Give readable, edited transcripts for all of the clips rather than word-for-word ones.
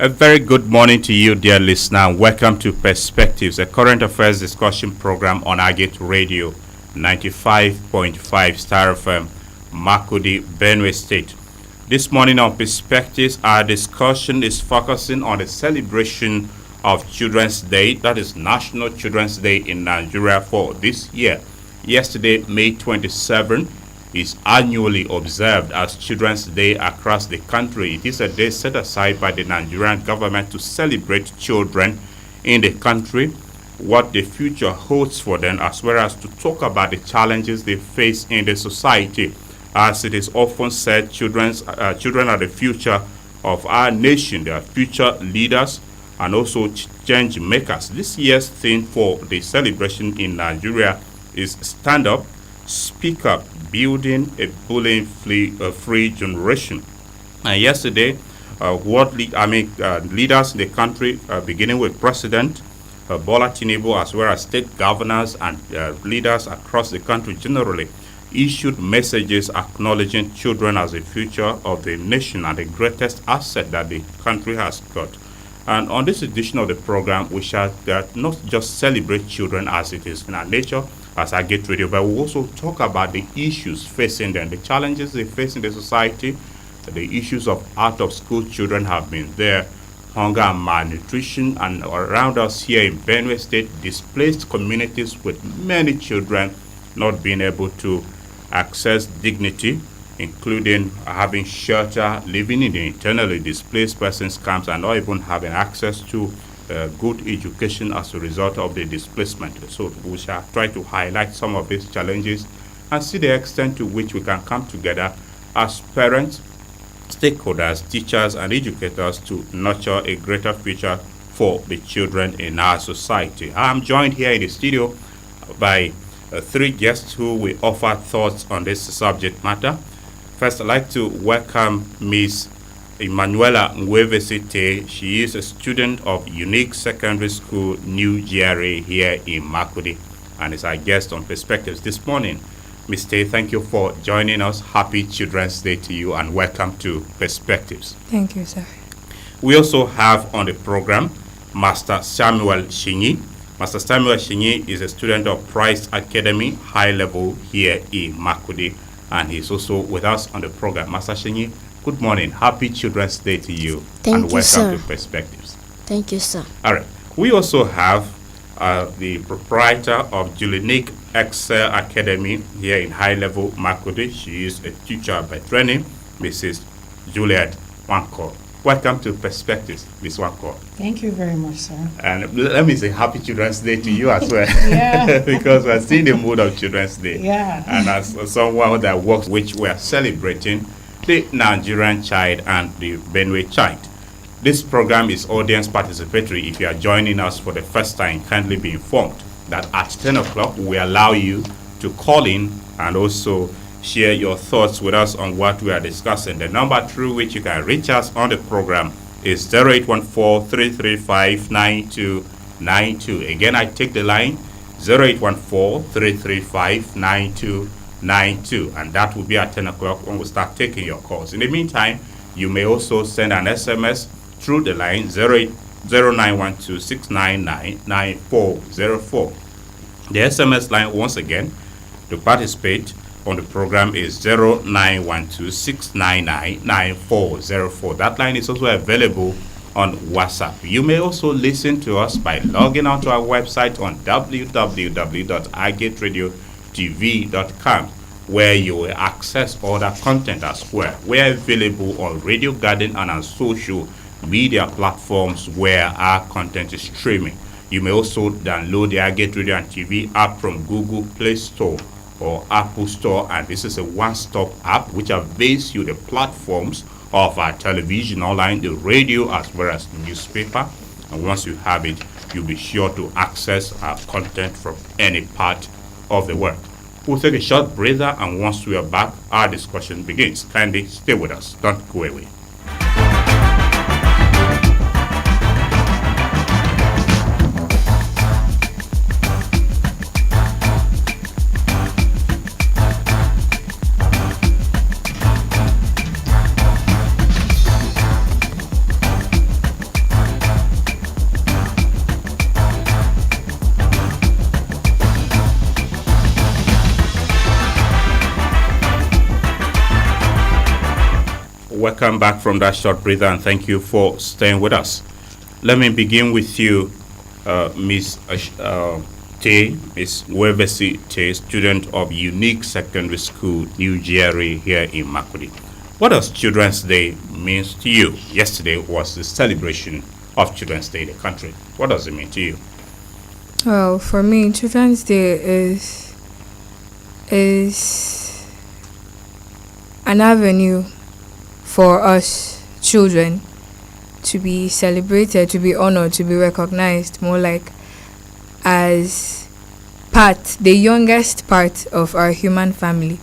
A very good morning to you, dear listener, and welcome to Perspectives, a current affairs discussion program on Agate Radio, 95.5 Star FM, Makurdi, Benue State. This morning on Perspectives, our discussion is focusing on the celebration of Children's Day, that is National Children's Day in Nigeria for this year. Yesterday, May 27, is annually observed as Children's Day across the country. It is a day set aside by the Nigerian government to celebrate children in the country, what the future holds for them, as well as to talk about the challenges they face in the society. As it is often said, children are the future of our nation. They are future leaders and also change makers. This year's theme for the celebration in Nigeria is Stand Up, Speak Up, Building a Bullying-Free Generation. And yesterday, leaders in the country, beginning with President Bola Tinubu, as well as state governors and leaders across the country generally, issued messages acknowledging children as the future of the nation and the greatest asset that the country has got. And on this edition of the program, we shall not just celebrate children as it is in our nature, as Agate Radio, but we'll also talk about the issues facing them, the challenges they face in the society. The issues of out-of-school children have been there, hunger and malnutrition, and around us here in Benue State, displaced communities with many children not being able to access dignity, including having shelter, living in the internally displaced persons camps, and not even having access to good education as a result of the displacement. So we shall try to highlight some of these challenges and see the extent to which we can come together as parents, stakeholders, teachers, and educators to nurture a greater future for the children in our society. I'm joined here in the studio by three guests who will offer thoughts on this subject matter. First, I'd like to welcome Ms. Emanuela Nwevesite. She is a student of Unique Secondary School, New GRA here in Makurdi, and is our guest on Perspectives this morning. Ms. Tay, thank you for joining us. Happy Children's Day to you, and welcome to Perspectives. Thank you, sir. We also have on the program Master Samuel Shinyi. Master Samuel Shinyi is a student of Price Academy, high level here in Makurdi, and he's also with us on the program. Master Shinyi, good morning. Happy Children's Day to you. Thank and you, sir. welcome to Perspectives. Thank you, sir. All right. We also have the proprietor of Julinik Excel Academy here in high level Makurdi. She is a teacher by training, Mrs. Juliet Wanko. Welcome to Perspectives, Ms. Wanko. Thank you very much, sir. And let me say Happy Children's Day to you as well. Yeah. Because we're still in the mood of Children's Day. Yeah. And as someone that works, which we are celebrating the Nigerian child and the Benue child. This program is audience participatory. If you are joining us for the first time, kindly be informed that at 10 o'clock we allow you to call in and also share your thoughts with us on what we are discussing. The number through which you can reach us on the program is 0814-335-9292. Again, I take the line 0814-335-9292, and that will be at 10 o'clock when we start taking your calls. In the meantime, you may also send an SMS through the line 0912-699-9404. The SMS line, once again, to participate on the program is 0912-699-9404. That line is also available on WhatsApp. You may also listen to us by logging onto our website on www.agateradiotv.com, where you will access other content as well. We are available on Radio Garden and on social media platforms where our content is streaming. You may also download the Agate Radio and TV app from Google Play Store or Apple Store, and this is a one-stop app which avails you the platforms of our television online, the radio, as well as the newspaper. And once you have it, you'll be sure to access our content from any part of the world. We'll take a short breather, and once we are back, our discussion begins. Kindly stay with us. Don't go away. welcome back from that short breather, and thank you for staying with us. Let me begin with you, Miss Tay, Miss Wevesi Tay, student of Unique Secondary School, New Jerry, here in Makurdi. What does Children's Day mean to you? Yesterday was the celebration of Children's Day in the country. What does it mean to you? Well, for me, Children's Day is an avenue for us children to be celebrated, to be honored, to be recognized, more like as the youngest part of our human family.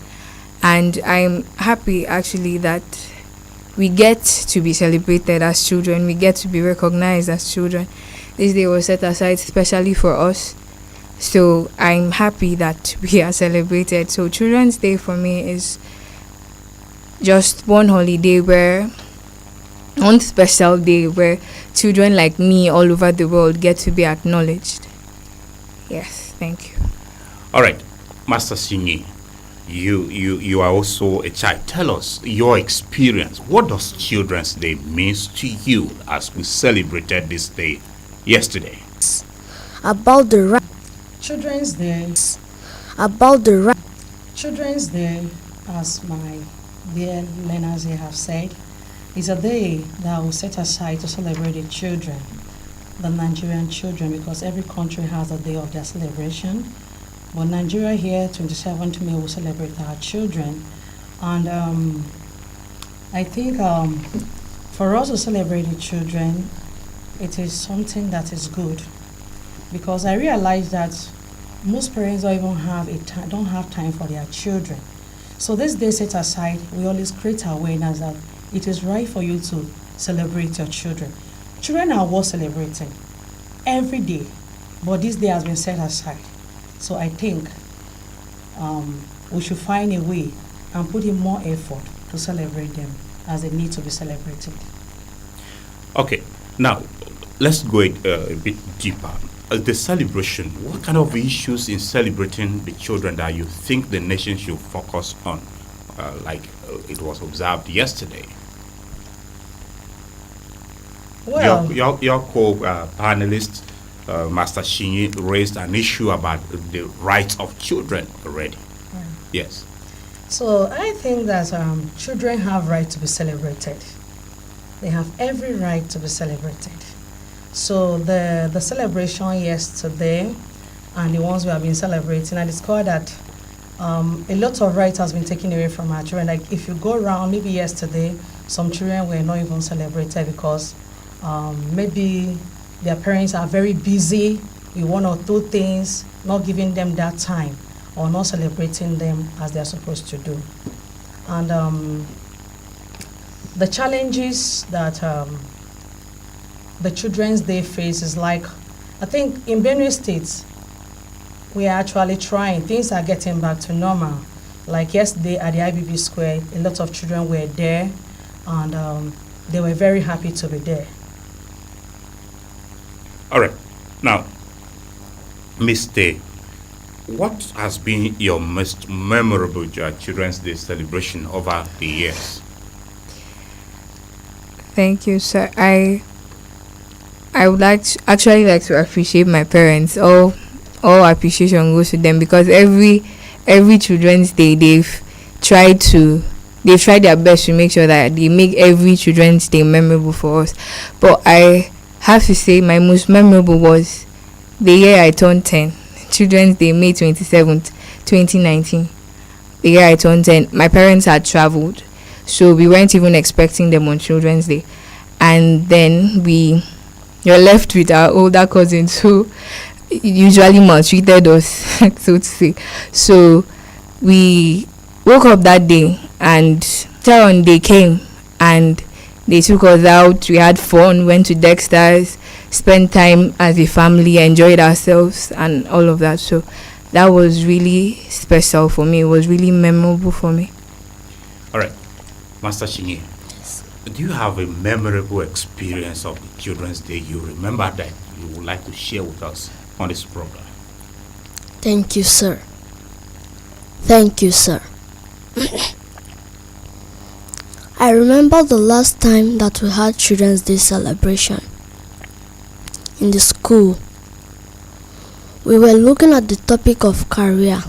And I'm happy actually that we get to be celebrated as children, we get to be recognized as children. This day was set aside especially for us. So I'm happy that we are celebrated. So Children's Day for me is just one holiday one special day where children like me all over the world get to be acknowledged. Yes, thank you. All right, Master Sinyi, you are also a child. Tell us your experience. What does Children's Day means to you as we celebrated this day yesterday? About the right. Children's Day. About the right. Children's Day, as my dear learners here have said, is a day that will set aside to celebrate the children, the Nigerian children, because every country has a day of their celebration. But Nigeria here, 27th May, will celebrate our children. And I think for us to celebrate the children, it is something that is good, because I realize that most parents don't have time for their children. So this day set aside, we always create awareness that it is right for you to celebrate your children. Children are worth celebrating every day, but this day has been set aside. So I think we should find a way and put in more effort to celebrate them as they need to be celebrated. Okay, now let's go a bit deeper. The celebration, what kind of issues in celebrating the children that you think the nation should focus on, like it was observed yesterday? Well, Your co-panelist, Master Shinyi, raised an issue about the rights of children already. Yes. so I think that children have right to be celebrated. They have every right to be celebrated. So the celebration yesterday and the ones we have been celebrating, I discovered that a lot of rights has been taken away from our children. Like if you go around, maybe yesterday, some children were not even celebrated because maybe their parents are very busy with one or two things, not giving them that time or not celebrating them as they're supposed to do. And the challenges that the Children's Day face is like, I think in Benue State, we are actually trying. Things are getting back to normal. Like yesterday at the IBB Square, a lot of children were there, and they were very happy to be there. All right. Now, Miss Tay, what has been your most memorable Children's Day celebration over the years? Thank you, sir. I would actually like to appreciate my parents. All appreciation goes to them, because every Children's Day they've tried their best to make sure that they make every Children's Day memorable for us. But I have to say my most memorable was the year I turned 10, Children's Day, May 27th, 2019. The year I turned 10, my parents had traveled, so we weren't even expecting them on Children's Day. And then you're left with our older cousins who usually maltreated us, so to say. So we woke up that day, and they came and they took us out. We had fun, went to Dexter's, spent time as a family, enjoyed ourselves and all of that. So that was really special for me. It was really memorable for me. All right. Master Shinyi, do you have a memorable experience of the Children's Day you remember that you would like to share with us on this program? Thank you, sir. Thank you, sir. I remember the last time that we had Children's Day celebration in the school. We were looking at the topic of career.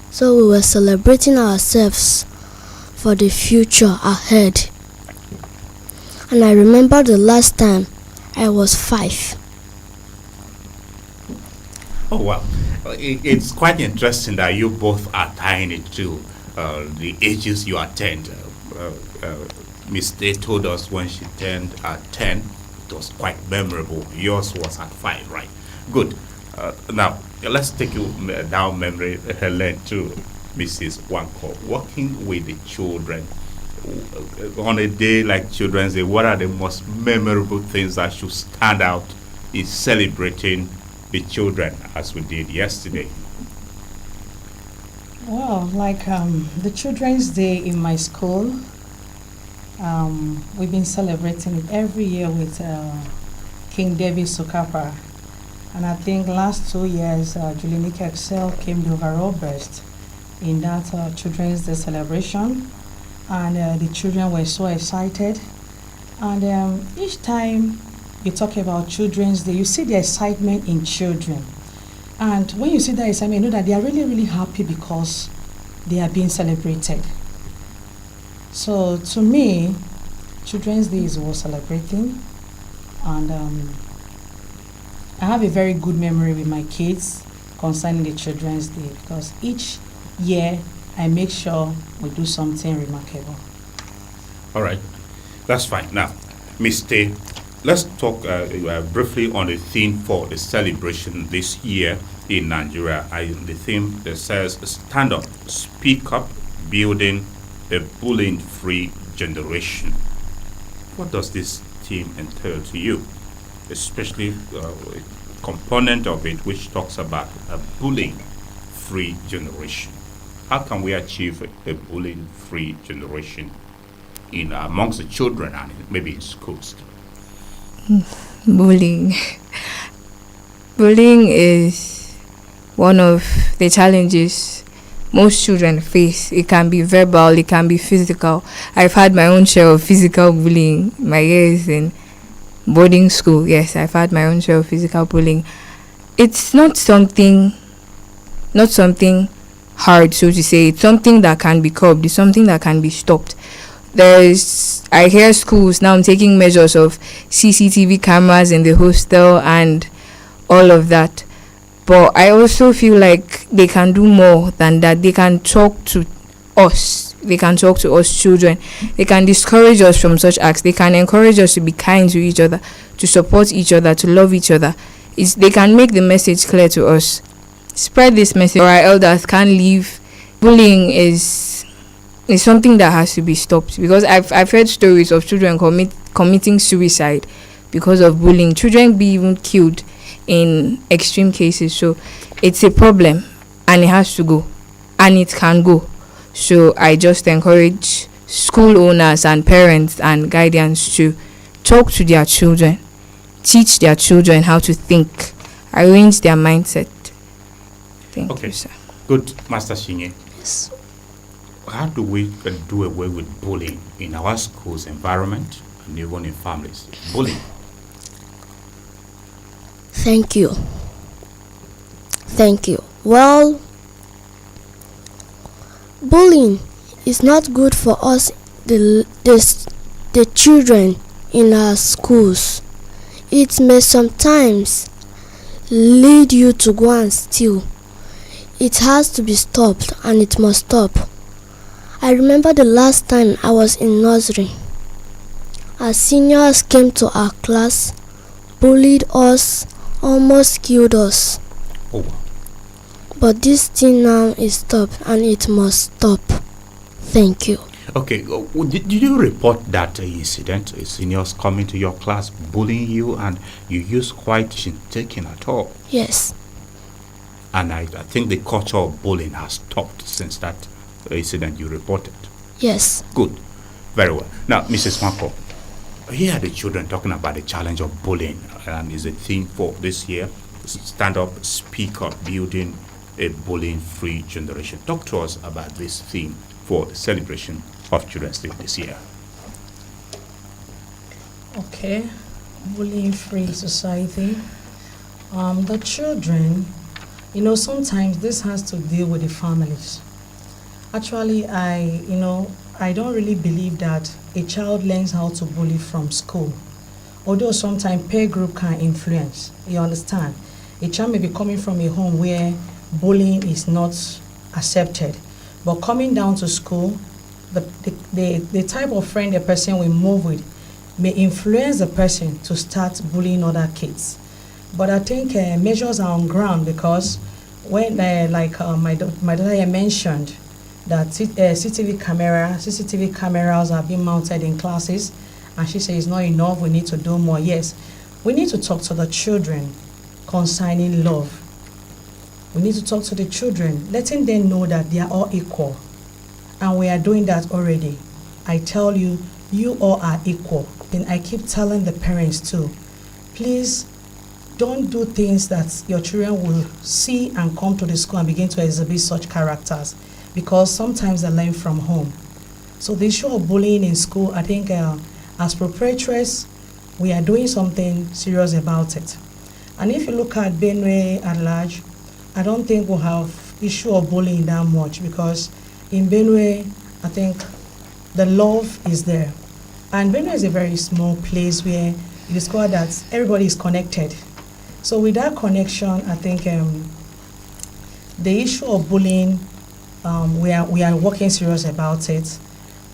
So we were celebrating ourselves for the future ahead. And I remember the last time I was 5. Oh, wow. It's quite interesting that you both are tying it to the ages you attend. Miss Day told us when she turned 10, it was quite memorable. Yours was at 5, right? Good. Now, let's take you down memory lane to Mrs. Wanko. Working with the children on a day like Children's Day, what are the most memorable things that should stand out in celebrating the children as we did yesterday? Well, like the Children's Day in my school, we've been celebrating it every year with King David Sukapa. And I think last 2 years, Julianic Excel came the overall best in that Children's Day celebration. And the children were so excited. And each time you talk about Children's Day, you see the excitement in children. And when you see that excitement, you know that they are really, really happy because they are being celebrated. So to me, Children's Day is worth celebrating. And I have a very good memory with my kids concerning the Children's Day because each year I make sure we do something remarkable. All right, that's fine. Now, Miss Tay, let's talk briefly on the theme for the celebration this year in Nigeria. The theme that says "Stand Up, Speak Up, Building a Bullying-Free Generation." What does this theme entail to you? Especially a component of it which talks about a bullying-free generation. How can we achieve a bullying-free generation in amongst the children and maybe in schools? Bullying. Bullying is one of the challenges most children face. It can be verbal, it can be physical. I've had my own share of physical bullying my years in boarding school. Yes, I've had my own share of physical bullying. It's not something hard, so to say. It's something that can be curbed. It's something that can be stopped. I hear schools now taking measures of CCTV cameras in the hostel and all of that. But I also feel like they can do more than that. They can talk to us. They can talk to us children. They can discourage us from such acts. They can encourage us to be kind to each other, to support each other, to love each other. They can make the message clear to us. Spread this message. Our elders can't leave. Bullying is something that has to be stopped, because I've heard stories of children committing suicide because of bullying. Children be even killed in extreme cases. So it's a problem and it has to go, and it can go. So I just encourage school owners and parents and guardians to talk to their children, teach their children how to think, arrange their mindset. Thank you, sir. Good, Master Shinye. Yes. How do we do away with bullying in our schools environment and even in families? Bullying. Thank you. Well, bullying is not good for us, the children in our schools. It may sometimes lead you to go and steal. It has to be stopped, and it must stop. I remember the last time I was in nursery. Our seniors came to our class, bullied us, almost killed us. Oh. But this thing now is stopped, and it must stop. Thank you. Okay, did you report that incident, seniors coming to your class bullying you, and you used quite taking at all? Yes. And I think the culture of bullying has stopped since that incident you reported. Yes. Good. Very well. Now, Mrs. Marco, here are the children talking about the challenge of bullying, and is a theme for this year. Stand up, speak up, building a bullying-free generation. Talk to us about this theme for the celebration of Children's Day this year? Okay, bullying-free society. The children, sometimes this has to deal with the families. Actually, I don't really believe that a child learns how to bully from school. Although sometimes peer group can influence, you understand. A child may be coming from a home where bullying is not accepted, but coming down to school, the type of friend a person will move with may influence the person to start bullying other kids. But I think measures are on ground, because when my daughter here mentioned that CCTV cameras are being mounted in classes, and she says it's not enough, we need to do more. Yes, we need to talk to the children concerning love. We need to talk to the children, letting them know that they are all equal. And we are doing that already. I tell you, you all are equal. And I keep telling the parents too, please don't do things that your children will see and come to the school and begin to exhibit such characters, because sometimes they learn from home. So the issue of bullying in school, I think as proprietors, we are doing something serious about it. And if you look at Benue at large, I don't think we'll have issue of bullying that much, because in Benue, I think the love is there. And Benue is a very small place where you discover that everybody is connected. So with that connection, I think the issue of bullying, we are working serious about it.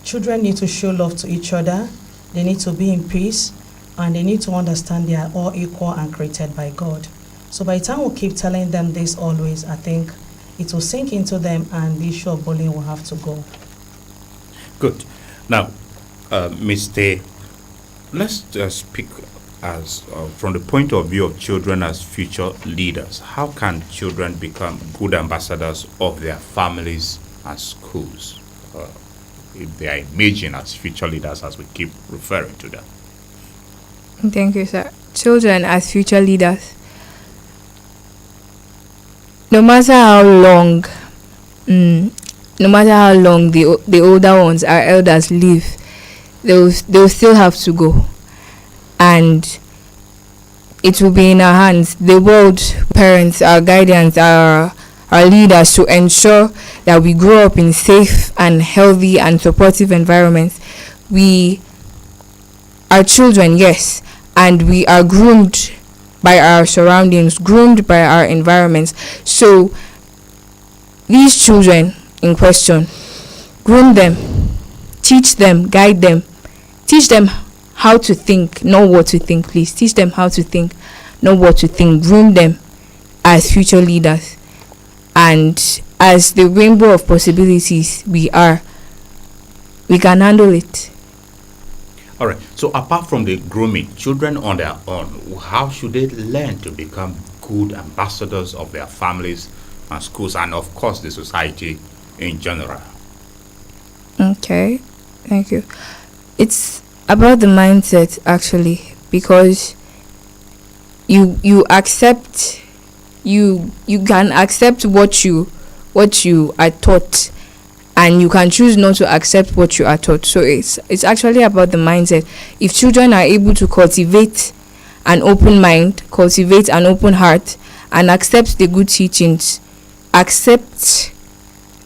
Children need to show love to each other. They need to be in peace, and they need to understand they are all equal and created by God. So by the time we keep telling them this always, I think it will sink into them, and the issue of bullying will have to go. Good. Now, Mr. Let's speak as from the point of view of children as future leaders. How can children become good ambassadors of their families and schools if they are imagined as future leaders, as we keep referring to them? Thank you, sir. Children as future leaders. No matter how long the older ones, our elders, live, they'll still have to go, and it will be in our hands, the world, parents, our guardians, our leaders, to ensure that we grow up in safe and healthy and supportive environments. We are children, yes, and we are groomed by our surroundings, groomed by our environments. So these children in question, groom them, teach them, guide them, teach them how to think, not what to think. Please teach them how to think, not what to think. Groom them as future leaders, and as the rainbow of possibilities we are, we can handle it. All right. So apart from the grooming, children on their own, how should they learn to become good ambassadors of their families and schools, and of course the society in general? Okay, thank you. It's about the mindset, actually, because you can accept what you are taught, and you can choose not to accept what you are taught. So it's actually about the mindset. If children are able to cultivate an open mind, cultivate an open heart, and accept the good teachings, accept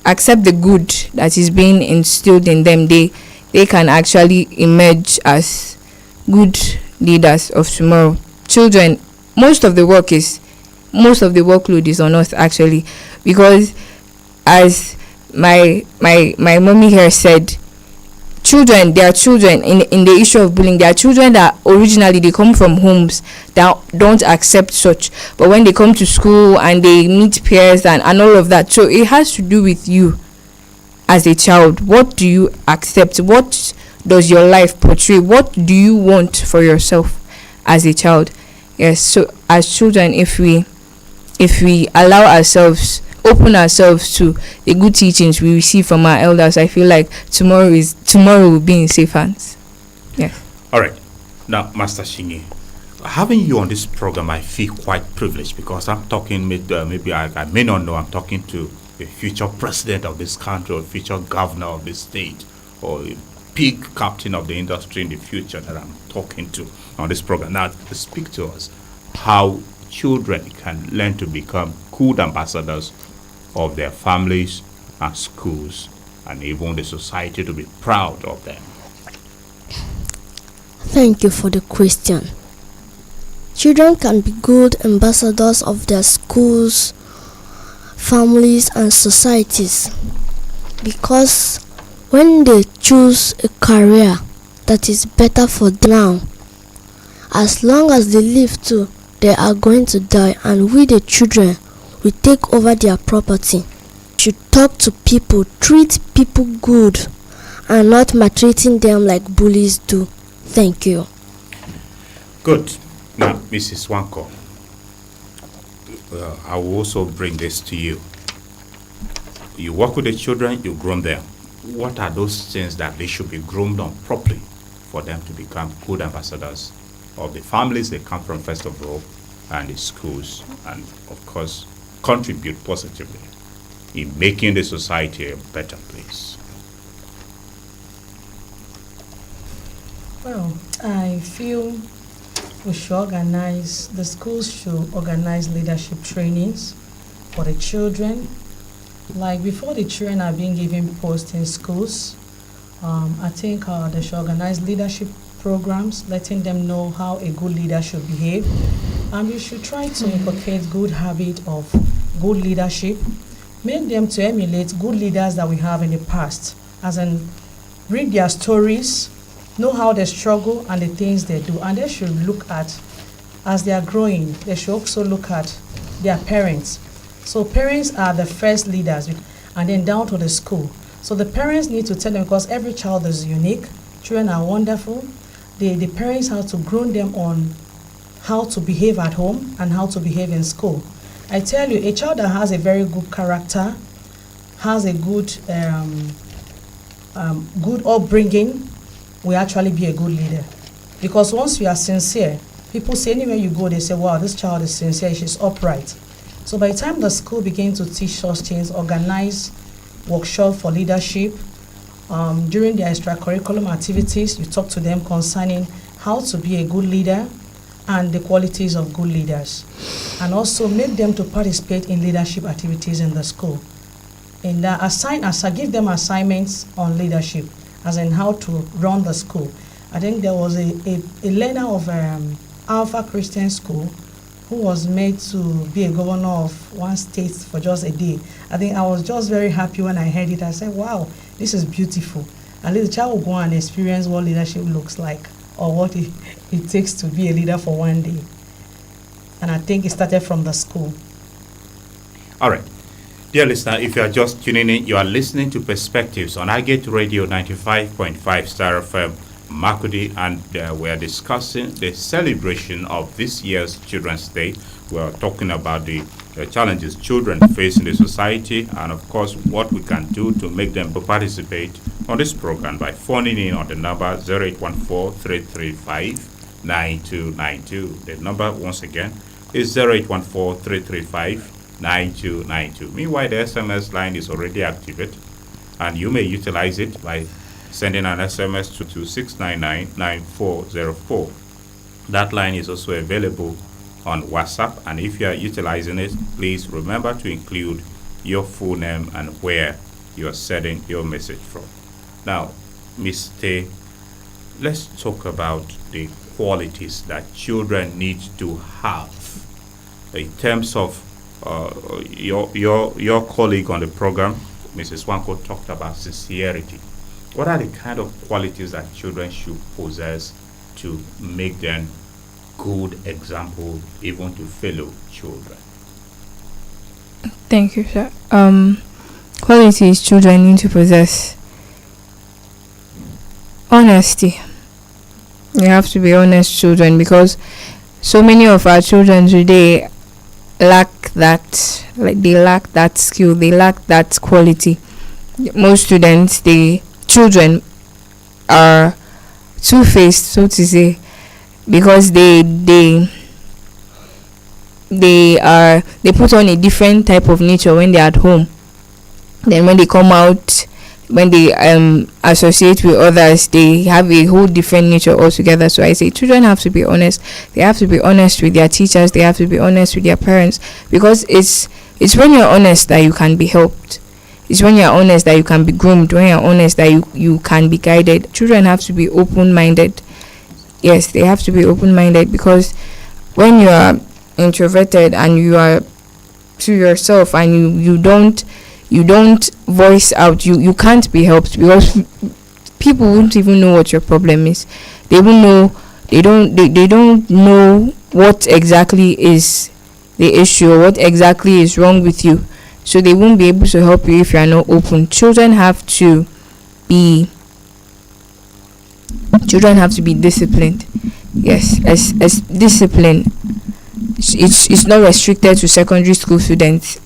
the good that is being instilled in them, they can actually emerge as good leaders of tomorrow. Children, most of the workload is on us, actually, because as my mommy here said, children, they are children. In the issue of bullying, they are children that originally they come from homes that don't accept such, but when they come to school and they meet peers and all of that, so it has to do with you as a child. What do you accept? What does your life portray? What do you want for yourself as a child? Yes, so as children, if we allow ourselves, open ourselves to the good teachings we receive from our elders, I feel like tomorrow will be in safe hands. Yes. All right. Now, Master Shingi, having you on this program, I feel quite privileged, because I'm talking, maybe I may not know, I'm talking to a future president of this country or future governor of this state or a big captain of the industry in the future that I'm talking to on this program. Now, speak to us how children can learn to become good ambassadors of their families and schools, and even the society to be proud of them. Thank you for the question. Children can be good ambassadors of their schools, families, and societies because when they choose a career that is better for them now, as long as they live to, they are going to die, and we the children will take over their property. Should talk to people, treat people good, and not maltreating them like bullies do. Thank you. Good. Now, Mrs. Wanko, I will also bring this to you. You work with the children, you groom them. What are those things that they should be groomed on properly for them to become good ambassadors of the families they come from, first of all, and the schools, and of course, contribute positively in making the society a better place? Well, I feel the schools should organize leadership trainings for the children. Like before the children are being given posts in schools, I think they should organize leadership programs, letting them know how a good leader should behave. And we should try to inculcate good habit of good leadership, make them to emulate good leaders that we have in the past, as in read their stories, know how they struggle and the things they do. And they should look at, as they are growing, they should also look at their parents. So parents are the first leaders, and then down to the school. So the parents need to tell them, because every child is unique, children are wonderful. The parents have to groom them on how to behave at home and how to behave in school. I tell you, a child that has a very good character, has a good good upbringing, will actually be a good leader. Because once you are sincere, people say anywhere you go, they say, wow, this child is sincere, she's upright. So by the time the school begins to teach such things, organize workshop for leadership, during their extracurriculum activities, you talk to them concerning how to be a good leader and the qualities of good leaders, and also make them to participate in leadership activities in the school. And give them assignments on leadership, as in how to run the school. I think there was a leader of Alpha Christian School who was made to be a governor of one state for just a day. I think I was just very happy when I heard it. I said, wow, this is beautiful. At least the child will go and experience what leadership looks like, or what it takes to be a leader for one day. And I think it started from the school. All right. Dear listener, if you are just tuning in, you are listening to Perspectives on Agate Radio 95.5 Star FM, Makurdi, and we are discussing the celebration of this year's Children's Day. We are talking about the challenges children face in the society, and of course what we can do to make them participate on this program by phoning in on the number 0814-335-9292. The number once again is 0814-335-9292. Meanwhile, the SMS line is already activated, and you may utilize it by sending an SMS to 699-9404. That line is also available on WhatsApp, and if you are utilizing it, please remember to include your full name and where you are sending your message from. Now, Ms. Tay, let's talk about the qualities that children need to have in terms of your colleague on the program, Mrs. Wanko, talked about sincerity. What are the kind of qualities that children should possess to make them good example even to fellow children? Thank you, sir. Qualities children need to possess: honesty. You have to be honest children, because so many of our children today lack that, they lack that skill, they lack that quality. Most children are two-faced, so to say, because they put on a different type of nature when they're at home. Then when they come out, associate with others, they have a whole different nature altogether. So I say children have to be honest. They have to be honest with their teachers. They have to be honest with their parents, because it's when you're honest that you can be helped. It's when you're honest that you can be groomed. When you're honest that you can be guided. Children have to be open-minded. Yes, they have to be open-minded, because when you are introverted and you are to yourself and you don't voice out, you can't be helped, because people won't even know what your problem is. They won't know. They don't know what exactly is the issue or what exactly is wrong with you, so they won't be able to help you if you are not open. Children have to be disciplined. Yes, as discipline, it's not restricted to secondary school students.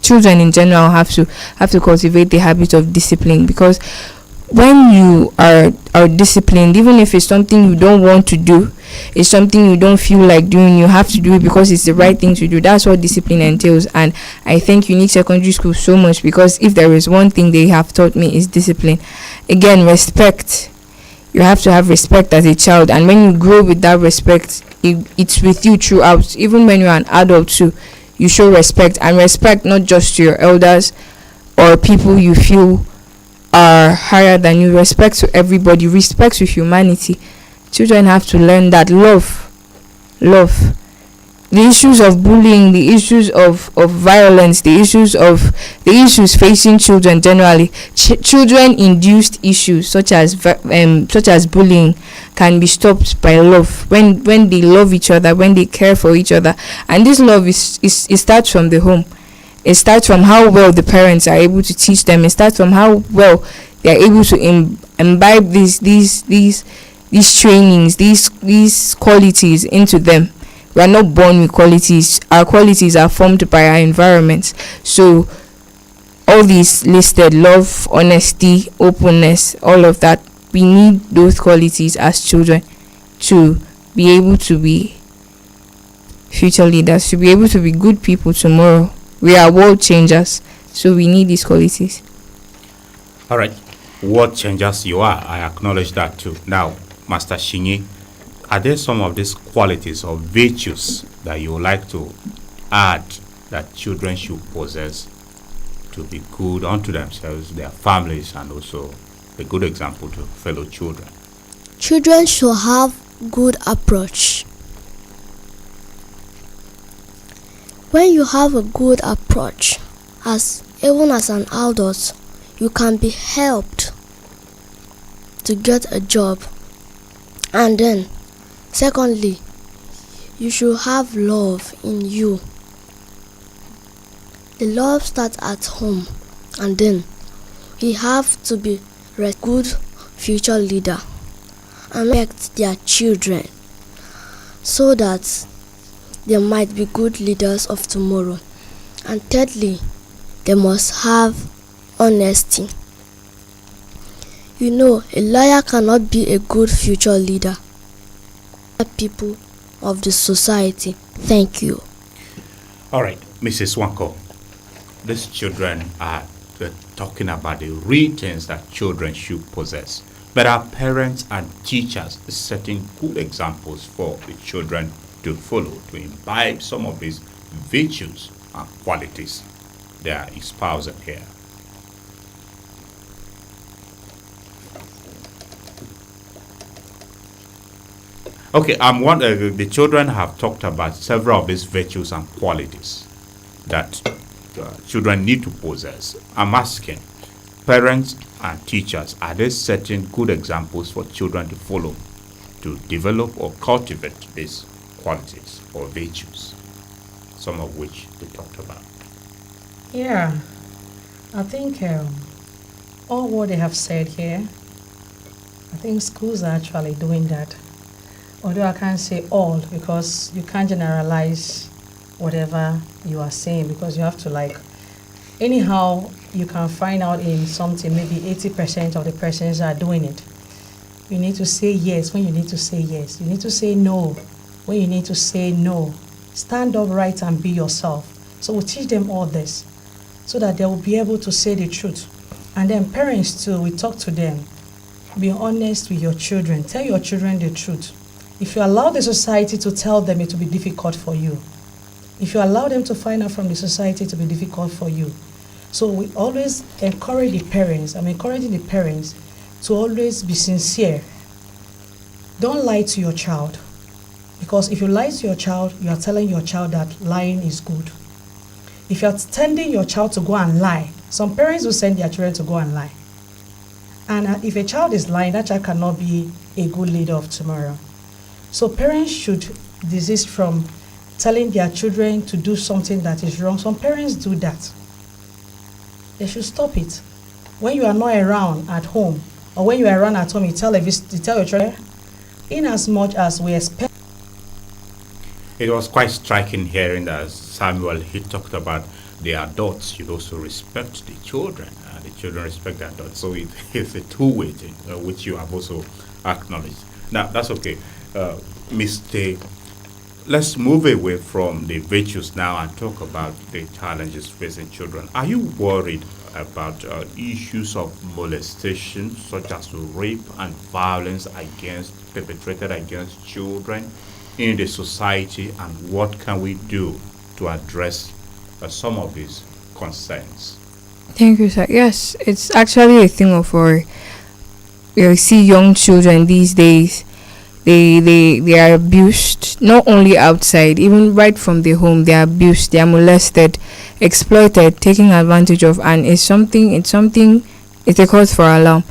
Children in general have to cultivate the habit of discipline, because when you are disciplined, even if it's something you don't want to do, it's something you don't feel like doing, you have to do it because it's the right thing to do. That's what discipline entails. And I think you need secondary school so much, because if there is one thing they have taught me, is discipline. Again, respect. You have to have respect as a child, and when you grow with that respect, it's with you throughout. Even when you're an adult too, you show respect, and respect not just to your elders or people you feel are higher than you. Respect to everybody, respect to humanity. Children have to learn that. Love. The issues of bullying, the issues of violence, the issues facing children generally, children induced issues such as bullying can be stopped by love. When they love each other, when they care for each other. And this love it starts from the home. It starts from how well the parents are able to teach them. It starts from how well they are able to imbibe these trainings, these qualities into them. We are not born with qualities. Our qualities are formed by our environments. So all these listed, love, honesty, openness, all of that, we need those qualities as children to be able to be future leaders, to be able to be good people tomorrow. We are world changers, so we need these qualities. All right. World changers you are. I acknowledge that too. Now, Master Shinyi, are there some of these qualities or virtues that you would like to add that children should possess to be good unto themselves, their families, and also a good example to fellow children? Children should have good approach. When you have a good approach, even as an adult, you can be helped to get a job. And then, secondly, you should have love in you. The love starts at home, and then we have to be a good future leader and respect their children so that they might be good leaders of tomorrow. And thirdly, they must have honesty. You know, a liar cannot be a good future leader. People of the society. Thank you. All right, Mrs. Wanko, these children are talking about the real things that children should possess. But our parents and teachers are setting good examples for the children to follow, to imbibe some of these virtues and qualities they are espousing here. Okay, the children have talked about several of these virtues and qualities that children need to possess. I'm asking, parents and teachers, are they setting good examples for children to follow, to develop or cultivate these qualities or virtues, some of which they talked about? Yeah, I think all what they have said here, I think schools are actually doing that. Although I can't say all, because you can't generalize whatever you are saying, because you have to anyhow you can find out in something, maybe 80% of the persons are doing it. You need to say yes when you need to say yes. You need to say no when you need to say no. Stand up right and be yourself. So we'll teach them all this so that they will be able to say the truth And then parents too, we talk to them. Be honest with your children. Tell your children the truth. If you allow the society to tell them, it will be difficult for you. If you allow them to find out from the society, it will be difficult for you. So we always encourage the parents. I'm encouraging the parents to always be sincere. Don't lie to your child. Because if you lie to your child, you are telling your child that lying is good. If you're sending your child to go and lie, some parents will send their children to go and lie. And if a child is lying, that child cannot be a good leader of tomorrow. So parents should desist from telling their children to do something that is wrong. Some parents do that. They should stop it. When you are not around at home, or when you are around at home, you tell your children, in as much as we expect. It was quite striking hearing that Samuel, he talked about the adults should also respect the children. The children respect the adults. So it's a two-way thing, which you have also acknowledged. Now, that's okay. Mr. Let's move away from the virtues now and talk about the challenges facing children. Are you worried about issues of molestation, such as rape and violence perpetrated against children in the society, and what can we do to address some of these concerns? Thank you, sir. Yes, it's actually a thing of worry. You see young children these days, they are abused, not only outside, even right from the home. They are abused, they are molested, exploited, taken advantage of, and it's a cause for alarm.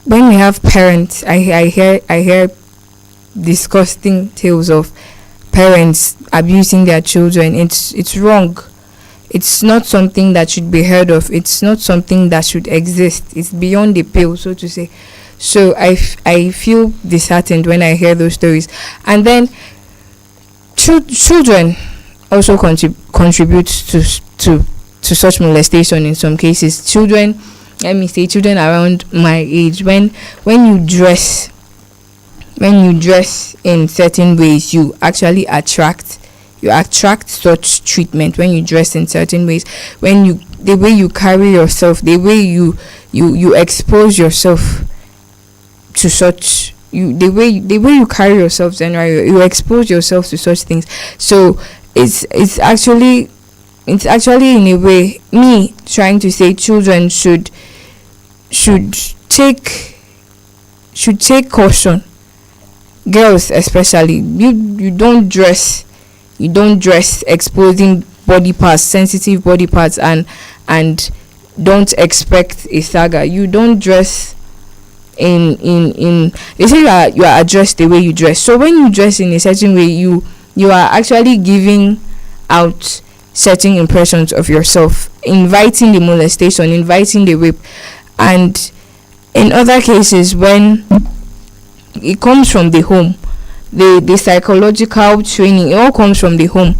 When we have parents, I hear disgusting tales of parents abusing their children. It's wrong. It's not something that should be heard of. It's not something that should exist. It's beyond the pale, so to say. So I feel disheartened when I hear those stories. And then children also contribute to such molestation in some cases. Children around my age, when you dress in certain ways, you actually attract such treatment. When you dress in certain ways, the way you carry yourself, the way you expose yourself to such, the way you carry yourself generally, you expose yourself to such things. So it's actually in a way me trying to say children should take caution. Girls especially, you don't dress exposing body parts, sensitive body parts, and don't expect a saga. You don't dress in they say you are addressed the way you dress. So when you dress in a certain way, you are actually giving out certain impressions of yourself, inviting the molestation, inviting the rape. And in other cases, when it comes from the home, the psychological training, it all comes from the home.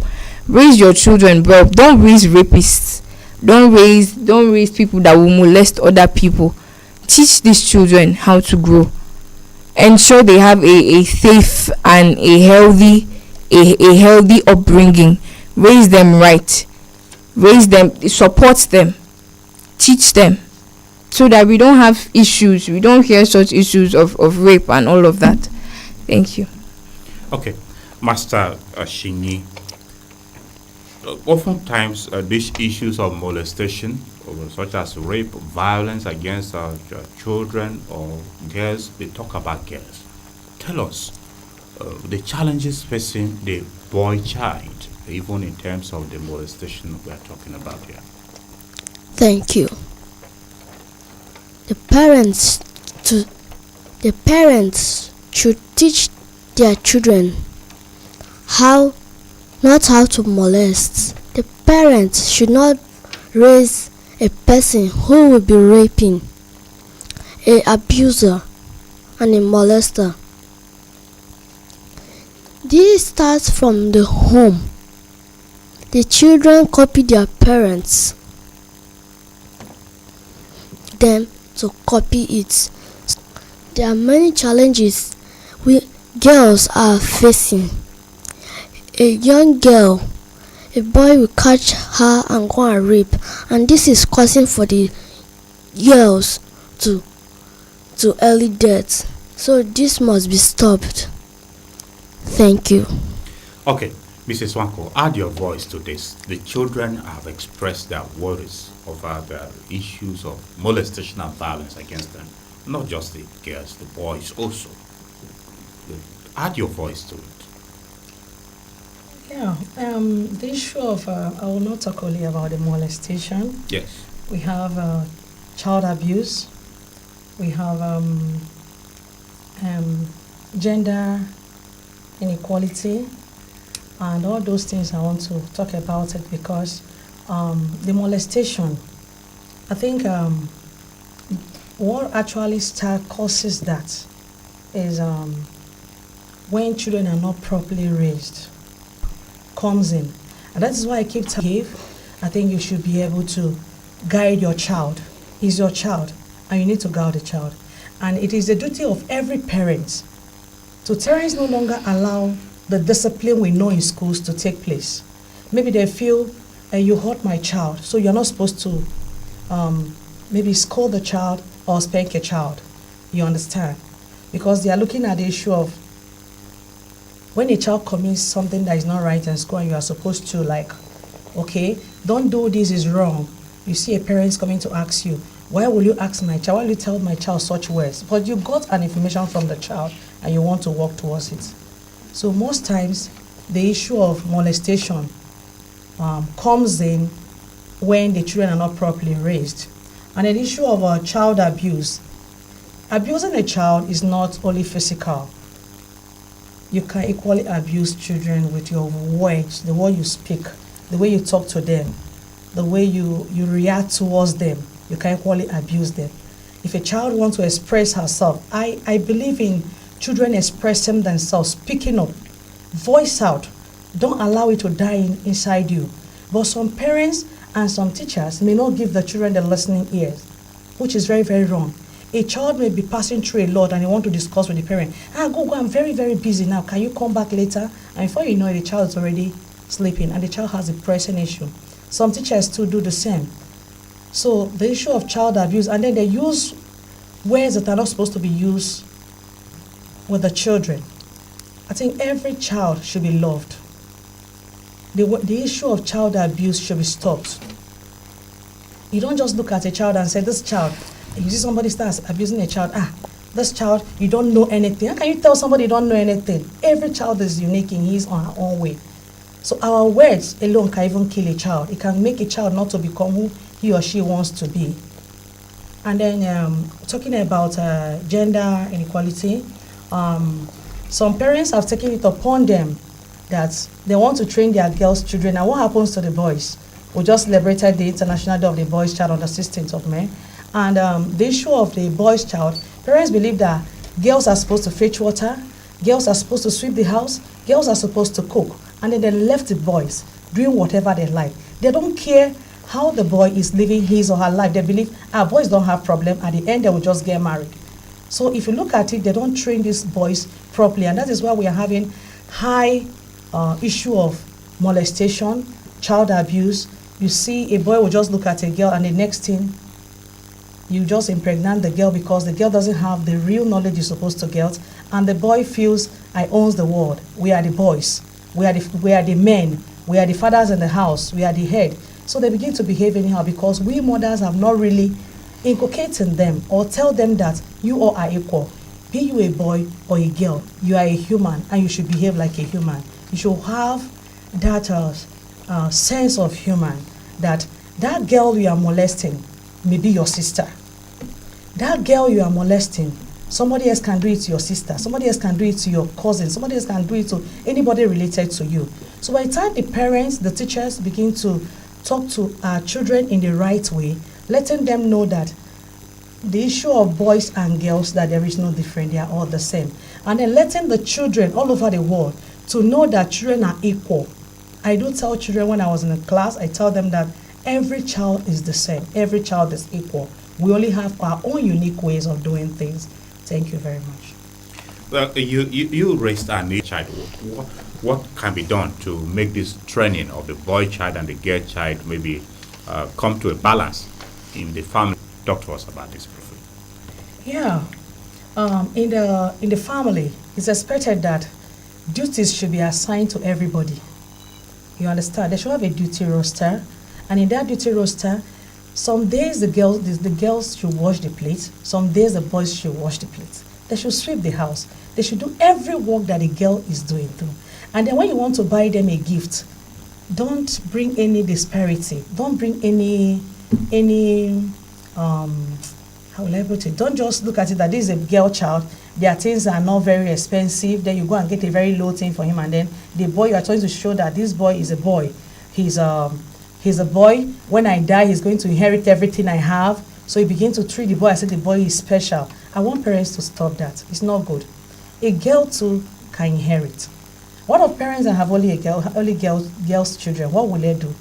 Raise your children well. Don't raise rapists. Don't raise people that will molest other people. Teach these children how to grow. Ensure they have a safe and a healthy upbringing. Raise them right. Raise them, support them, teach them, so that we don't have issues. We don't hear such issues of rape and all of that. Thank you. Okay, Master Shinyi, oftentimes these issues of molestation, such as rape, violence against children or girls, they talk about girls. Tell us the challenges facing the boy child, even in terms of the molestation we are talking about here. Thank you. The parents should teach their children not how to molest. The parents should not raise a person who will be raping, an abuser, and a molester. This starts from the home. The children copy their parents, them to copy it. There are many challenges girls are facing. A young girl, a boy will catch her and go and rape, and this is causing for the girls to early death. So this must be stopped. Thank you. Okay, Mrs. Wanko, add your voice to this. The children have expressed their worries over the issues of molestation and violence against them. Not just the girls, the boys also. Add your voice to it. Yeah, the issue of, I will not talk only about the molestation. Yes. We have child abuse. We have gender inequality, and all those things. I want to talk about it because the molestation, I think what actually causes that is when children are not properly raised comes in. And that is why I keep telling you, I think you should be able to guide your child. He's your child, and you need to guide the child. And it is the duty of every parent to parents no longer allow the discipline we know in schools to take place. Maybe they feel you hurt my child, so you're not supposed to maybe scold the child or spank a child. You understand? Because they are looking at the issue of when a child commits something that is not right in school and you are supposed to okay, don't do this, is wrong. You see a parent coming to ask you, why will you ask my child? Why will you tell my child such words? But you got an information from the child and you want to work towards it. So most times the issue of molestation comes in when the children are not properly raised. And an issue of child abuse. Abusing a child is not only physical. You can equally abuse children with your words, the way you speak, the way you talk to them, the way you react towards them. You can equally abuse them. If a child wants to express herself, I believe in children expressing themselves, speaking up, voice out. Don't allow it to die inside you. But some parents and some teachers may not give the children the listening ears, which is very, very wrong. A child may be passing through a lot and you want to discuss with the parent. Go, I'm very, very busy now. Can you come back later? And before you know it, the child is already sleeping and the child has a pressing issue. Some teachers too do the same. So the issue of child abuse, and then they use words that are not supposed to be used with the children. I think every child should be loved. The issue of child abuse should be stopped. You don't just look at a child and say, this child, you see somebody starts abusing a child, this child, you don't know anything. How can you tell somebody you don't know anything? Every child is unique in his or her own way. So our words alone can even kill a child. It can make a child not to become who he or she wants to be. And then talking about gender inequality, some parents have taken it upon them that they want to train their girls' children. And what happens to the boys? We just celebrated the International Day of the Boys' Child on the 16th of May. And the issue of the boys' child, parents believe that girls are supposed to fetch water, girls are supposed to sweep the house, girls are supposed to cook. And then they left the boys doing whatever they like. They don't care how the boy is living his or her life. They believe, boys don't have problem. At the end, they will just get married. So if you look at it, they don't train these boys properly. And that is why we are having high issue of molestation, child abuse. You see a boy will just look at a girl and the next thing, you just impregnate the girl because the girl doesn't have the real knowledge you're supposed to get. And the boy feels, I own the world. We are the boys. We are the men. We are the fathers in the house. We are the head. So they begin to behave anyhow because we mothers have not really inculcated them or tell them that you all are equal. Be you a boy or a girl, you are a human and you should behave like a human. You should have that sense of human that girl you are molesting may be your sister. That girl you are molesting, somebody else can do it to your sister, somebody else can do it to your cousin, somebody else can do it to anybody related to you. So by the time the parents, the teachers begin to talk to our children in the right way, letting them know that the issue of boys and girls, that there is no difference, they are all the same. And then letting the children all over the world to know that children are equal. I do tell children when I was in a class, I tell them that every child is the same. Every child is equal. We only have our own unique ways of doing things. Thank you very much. Well, you raised an age child. What can be done to make this training of the boy child and the girl child maybe come to a balance in the family? Talk to us about this briefly. Yeah. In the family, it's expected that duties should be assigned to everybody. You understand? They should have a duty roster, and in that duty roster, some days the girls should wash the plate, some days the boys should wash the plate. They should sweep the house. They should do every work that a girl is doing through. And then when you want to buy them a gift, don't bring any disparity. Don't bring any how will I put it? Don't just look at it that this is a girl child. Their things are not very expensive. Then you go and get a very low thing for him, and then the boy, you are trying to show that this boy is a boy. He's a boy. When I die, he's going to inherit everything I have. So you begin to treat the boy as if the boy is special. I want parents to stop that. It's not good. A girl too can inherit. What of parents that have only girls children? What will they do?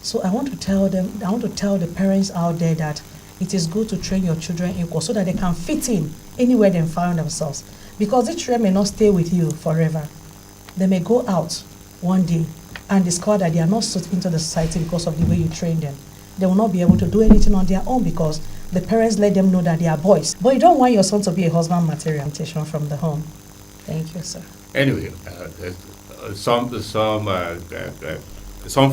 So I want to tell the parents out there that it is good to train your children equal so that they can fit in anywhere they find themselves. Because these children may not stay with you forever. They may go out one day and discover that they are not suited into the society because of the way you train them. They will not be able to do anything on their own because the parents let them know that they are boys. But you don't want your son to be a husband material from the home. Thank you, sir. Anyway, some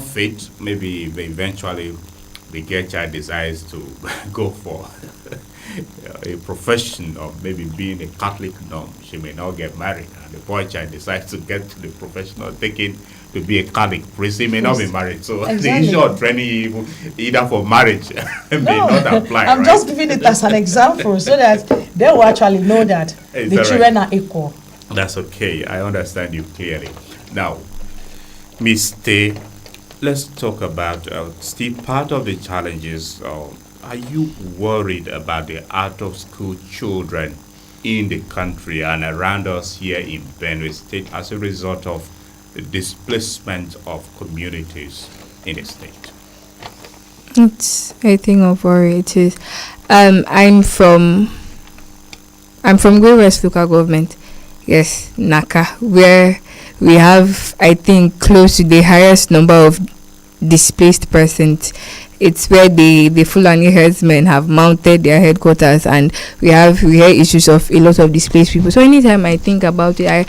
fate, maybe eventually the girl child decides to go for a profession of maybe being a Catholic nun. She may not get married, and the boy child decides to get to the profession of taking to be a Catholic priest. He may not be married, so the issue of training either for marriage may not apply. I'm just giving it as an example so that they will actually know that the children are equal. That's okay. I understand you clearly. Now, Ms. Tay, let's talk about still part of the challenges. Are you worried about the out-of-school children in the country and around us here in Benue State as a result of the displacement of communities in the state? It's a thing of worry. It is. I'm from Great West Local Government. Yes, Naka, where we have, I think, close to the highest number of displaced persons. It's where the Fulani herdsmen have mounted their headquarters, and we hear issues of a lot of displaced people. So anytime I think about it, I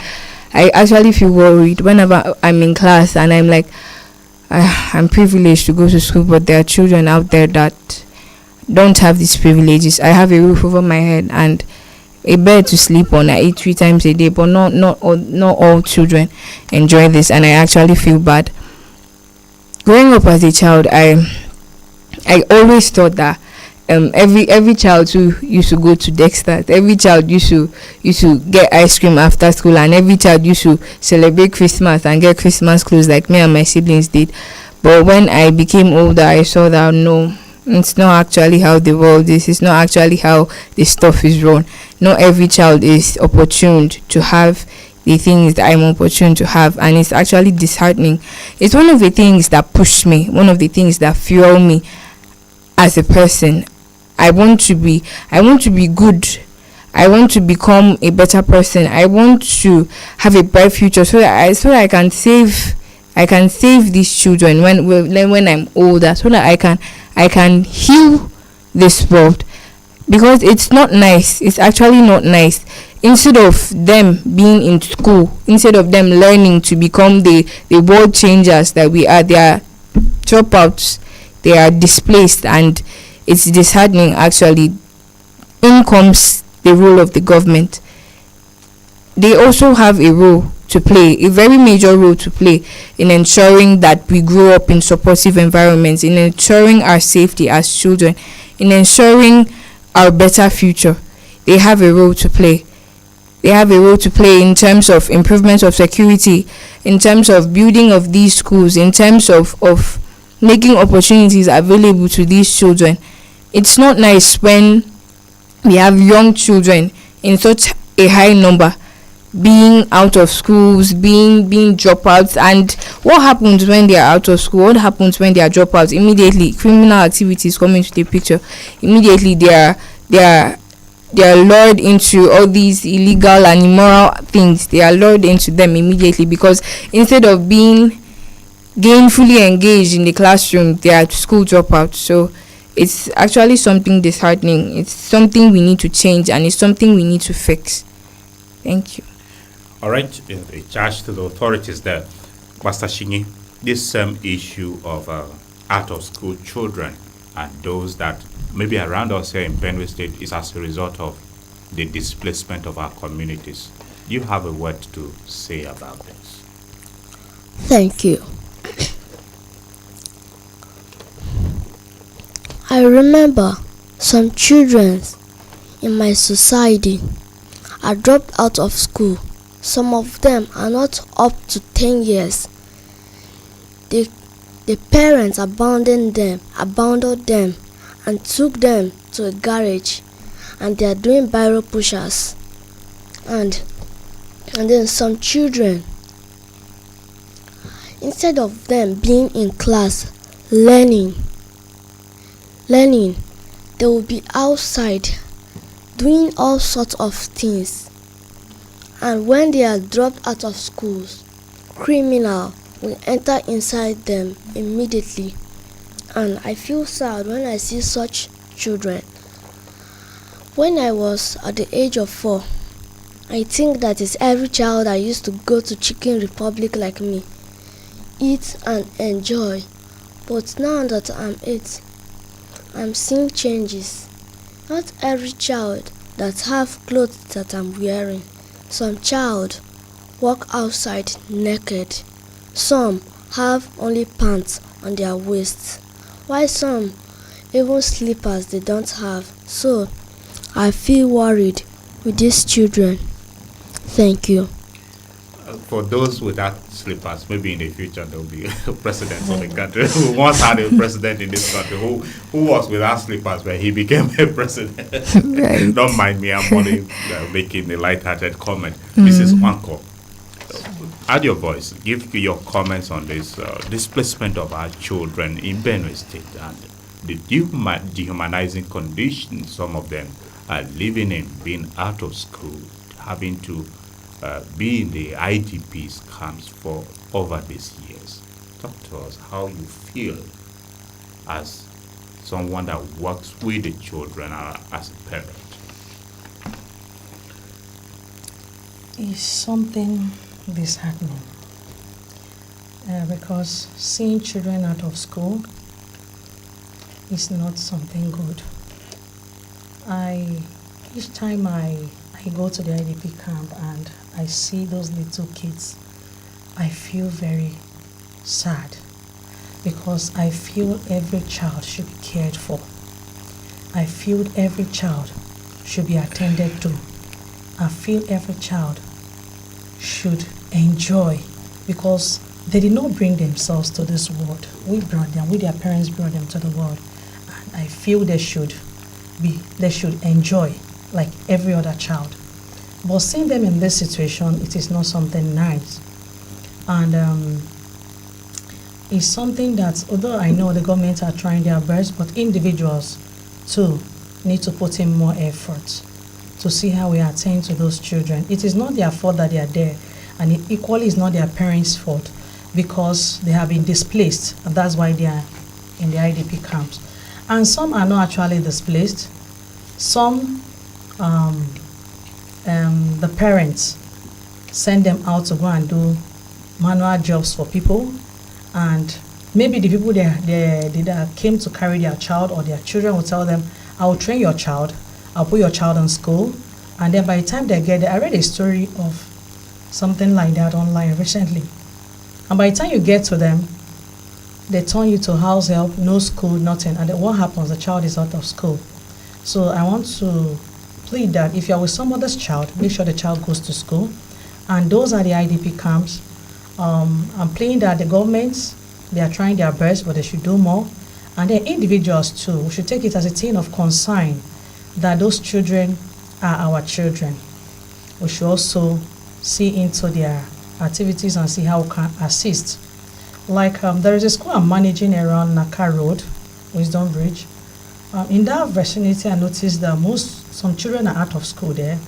actually feel worried whenever I'm in class and I'm like, I'm privileged to go to school, but there are children out there that don't have these privileges. I have a roof over my head and a bed to sleep on. I eat 3 times a day, but not all children enjoy this, and I actually feel bad. Growing up as a child, I always thought that every child who used to go to Dexter, every child used to get ice cream after school, and every child used to celebrate Christmas and get Christmas clothes like me and my siblings did. But when I became older, I saw that no, it's not actually how the world is. It's not actually how this stuff is run. Not every child is opportuned to have the things that I'm opportune to have, and it's actually disheartening. It's one of the things that push me, one of the things that fuel me as a person. I want to be good. I want to become a better person. I want to have a bright future so that I can save these children when I'm older, so that I can heal this world. Because it's not nice. It's actually not nice. Instead of them being in school, instead of them learning to become the world changers that we are, they are dropouts. They are displaced, and it's disheartening actually. In comes the role of the government. They also have a role to play, a very major role to play in ensuring that we grow up in supportive environments, in ensuring our safety as children, in ensuring our better future. They have a role to play. They have a role to play in terms of improvement of security, in terms of building of these schools, in terms of making opportunities available to these children. It's not nice when we have young children in such a high number being out of schools, being dropouts. And what happens when they are out of school? What happens when they are dropouts? Immediately criminal activities come into the picture. Immediately they are lured into all these illegal and immoral things. They are lured into them immediately, because instead of being gainfully engaged in the classroom, they are school dropouts. So it's actually something disheartening. It's something we need to change, and it's something we need to fix. Thank you. All right, a charge to the authorities there. Pastor Shingi, this issue of out of school children and those that maybe around us here in Benue State is as a result of the displacement of our communities. Do you have a word to say about this? Thank you. I remember some children in my society are dropped out of school. Some of them are not up to 10 years. The parents abandoned them and took them to a garage, and they are doing biro pushers. And then some children, instead of them being in class learning, they will be outside doing all sorts of things. And when they are dropped out of schools, criminal will enter inside them immediately. And I feel sad when I see such children. When I was at the age of 4, I think that is every child that used to go to Chicken Republic like me, eat and enjoy. But now that I'm 8, I'm seeing changes. Not every child that have clothes that I'm wearing. Some child walk outside naked. Some have only pants on their waists, while some even slippers they don't have. So I feel worried with these children. Thank you. For those without slippers, maybe in the future there will be a president of the country. We once had a president in this country who was without slippers, but he became a president. Right. Don't mind me, I'm only making a light-hearted comment. Mrs. Wanko, add your voice. Give your comments on this displacement of our children in Benue State and the dehumanizing conditions some of them are living in, being out of school, having to be in the IDPs camps for over these years. Talk to us how you feel as someone that works with the children as a parent. It's something disheartening because seeing children out of school is not something good. Each time I go to the IDP camp and I see those little kids, I feel very sad because I feel every child should be cared for. I feel every child should be attended to. I feel every child should enjoy because they did not bring themselves to this world. We brought them, their parents brought them to the world. And I feel they should enjoy like every other child. But seeing them in this situation, it is not something nice. And it's something that, although I know the government are trying their best, but individuals too need to put in more effort to see how we attend to those children. It is not their fault that they are there, and it equally is not their parents' fault because they have been displaced, and that's why they are in the IDP camps. And some are not actually displaced. Some the parents send them out to go and do manual jobs for people, and maybe the people that came to carry their child or their children will tell them, I will train your child, I'll put your child in school, and then by the time they get there, I read a story of something like that online recently, and by the time you get to them, they turn you to house help, no school, nothing, and then what happens? The child is out of school. So I want to plead that if you're with some other's child, make sure the child goes to school. And those are the IDP camps. I'm pleading that the governments, they are trying their best, but they should do more. And then individuals too, we should take it as a thing of concern that those children are our children. We should also see into their activities and see how we can assist. Like there is a school I'm managing around Naka Road, Wisdom Bridge. In that vicinity, I noticed that some children are out of school there.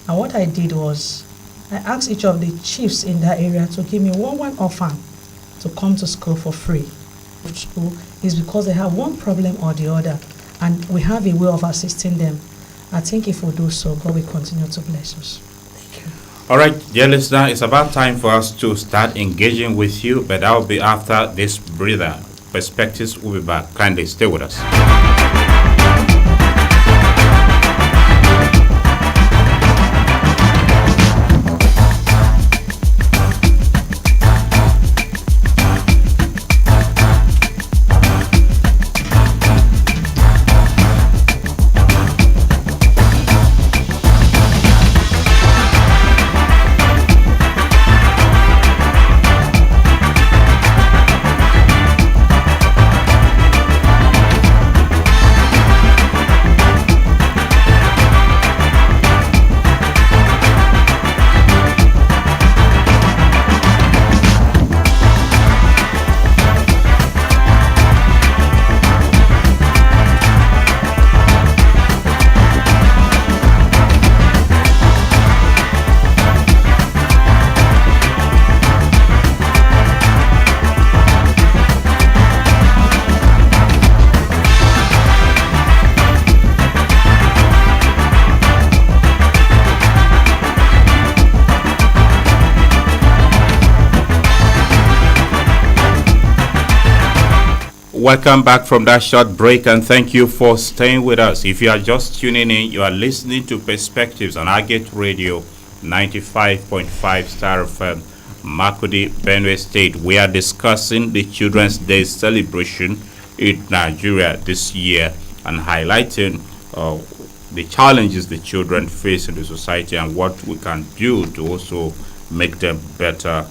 And what I did was, I asked each of the chiefs in that area to give me one orphan to come to school for free. Which school is because they have one problem or the other. and we have a way of assisting them. I think if we do so, God will continue to bless us. Thank you. All right, dear listener, it's about time for us to start engaging with you, but that will be after this breather. Perspectives will be back. Kindly stay with us. Welcome back from that short break, and thank you for staying with us. If you are just tuning in, you are listening to Perspectives on Agate Radio 95.5 Star FM, Makurdi, Benue State. We are discussing the Children's Day celebration in Nigeria this year and highlighting the challenges the children face in the society and what we can do to also make them better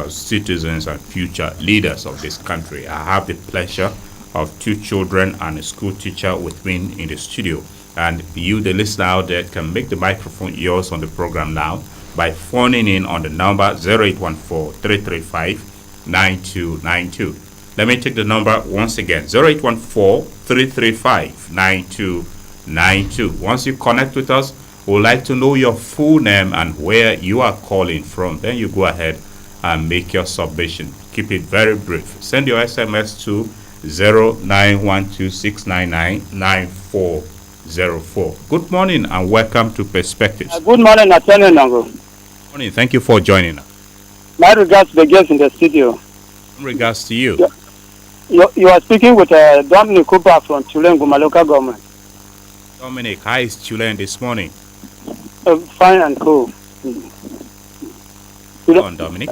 citizens and future leaders of this country. I have the pleasure of 2 children and a school teacher with me in the studio. And you, the listener out there, can make the microphone yours on the program now by phoning in on the number 0814-335-9292. Let me take the number once again, 0814-335-9292. Once you connect with us, we would like to know your full name and where you are calling from. Then you go ahead and make your submission. Keep it very brief. Send your SMS to 0912-699-9404. Good morning and welcome to Perspectives. Good morning, Attorney Nango. Morning. Thank you for joining us. My regards to the guests in the studio. In regards to you. You are speaking with Dominic Cooper from Chulenguma local government. Dominic, how is Chulen this morning? Fine and cool. Go on, Dominic.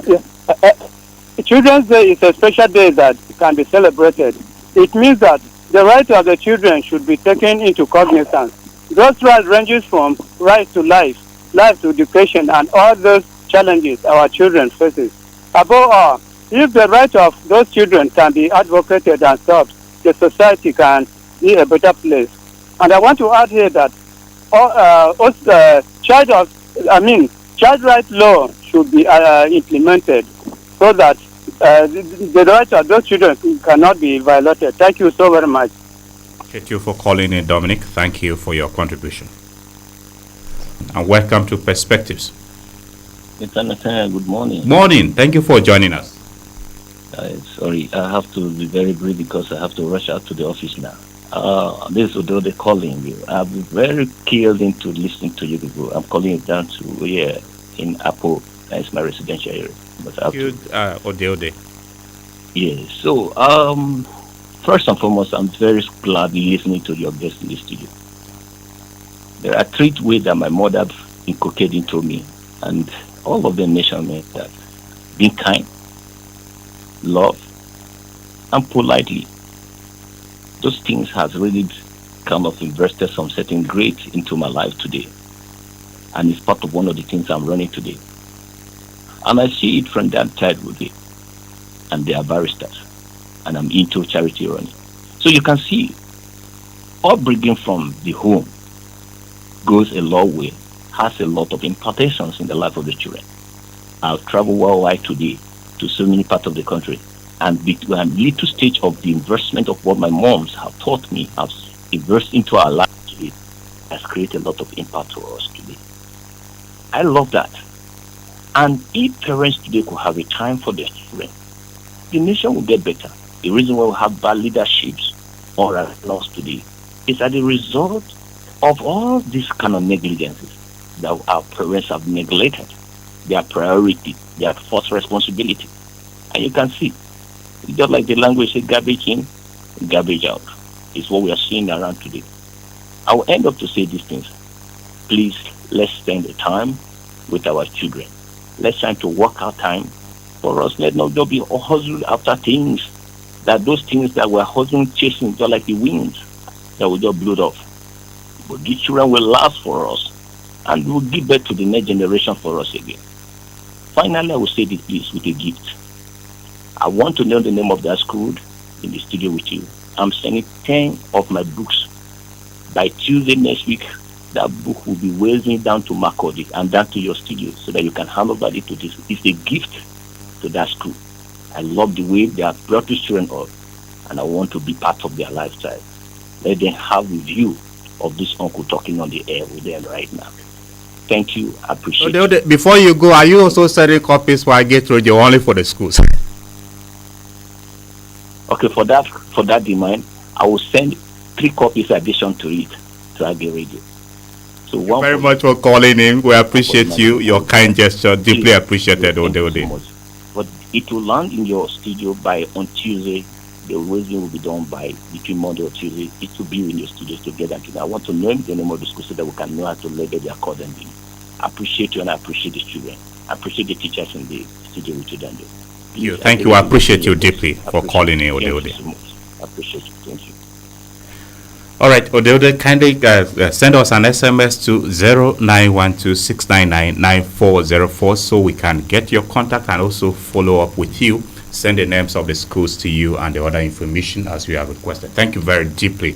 Children's Day is a special day that can be celebrated. It means that the rights of the children should be taken into cognizance. Those rights ranges from right to life to education, and all those challenges our children faces. Above all, if the rights of those children can be advocated and solved, the society can be a better place. And I want to add here that child rights law should be implemented so that the rights of those children cannot be violated. Thank you so very much. Thank you for calling in, Dominic. Thank you for your contribution. And welcome to Perspectives. Good morning. Morning. Thank you for joining us. Sorry, I have to be very brief because I have to rush out to the office now. This is Odode calling you. I've been very killed into listening to you people. I'm calling you down to here in Apo. That's my residential area. But Ode. Yes. So, first and foremost, I'm very glad listening to your guest in the studio. There are 3 ways that my mother inculcated into me, and all of them mention me that being kind, love, and politely. Those things has really kind of invested some certain grade into my life today. And it's part of one of the things I'm running today. And I see it from that childhood day. And they are barristers. And I'm into charity running. So you can see, upbringing from the home goes a long way, has a lot of implications in the life of the children. I've traveled worldwide today to so many parts of the country. And the little stage of the investment of what my moms have taught me, has invested into our life today, has created a lot of impact for us today. I love that. And if parents today could have a time for their children, the nation will get better. The reason why we have bad leaderships or are lost today It's as a result of all these kind of negligences that our parents have neglected their priority, their first responsibility. And you can see, just like the language says, garbage in, garbage out. Is what we are seeing around today. I will end up to say these things. Please, let's spend the time with our children. Let's try to work out time for us. Let not just be hustling after things, that those things that we're hustling, chasing, just like the winds that will just blow off. But these children will last for us and will give birth to the next generation for us again. Finally, I will say this, please, with a gift. I want to know the name of that school in the studio with you. I'm sending 10 of my books. By Tuesday next week, that book will be wheezing down to Makurdi and down to your studio so that you can hand over it to this. It's a gift to that school. I love the way they have brought these children up, and I want to be part of their lifestyle. Let them have the view of this uncle talking on the air with them right now. Thank you. I appreciate it. Before you go, are you also sending copies for Agate Radio only for the schools? Okay, for that demand, I will send 3 copies addition to it to Agate Radio. So one very much for calling in. We appreciate you, your kind gesture, deeply appreciated. So but it will land in your studio by on Tuesday. The raising will be done by between Monday or Tuesday. It will be in your studios together. I want to know the name of the school so that we can know how to label it accordingly. I appreciate you and I appreciate the children. I appreciate the teachers in the studio with you, Daniel. Thank you. I appreciate you deeply for calling in, Ode. Thank you so much. I appreciate you. Thank you. All right, Ode, kindly send us an SMS to 0912-699-9404 so we can get your contact and also follow up with you. Send the names of the schools to you and the other information as you have requested. Thank you very deeply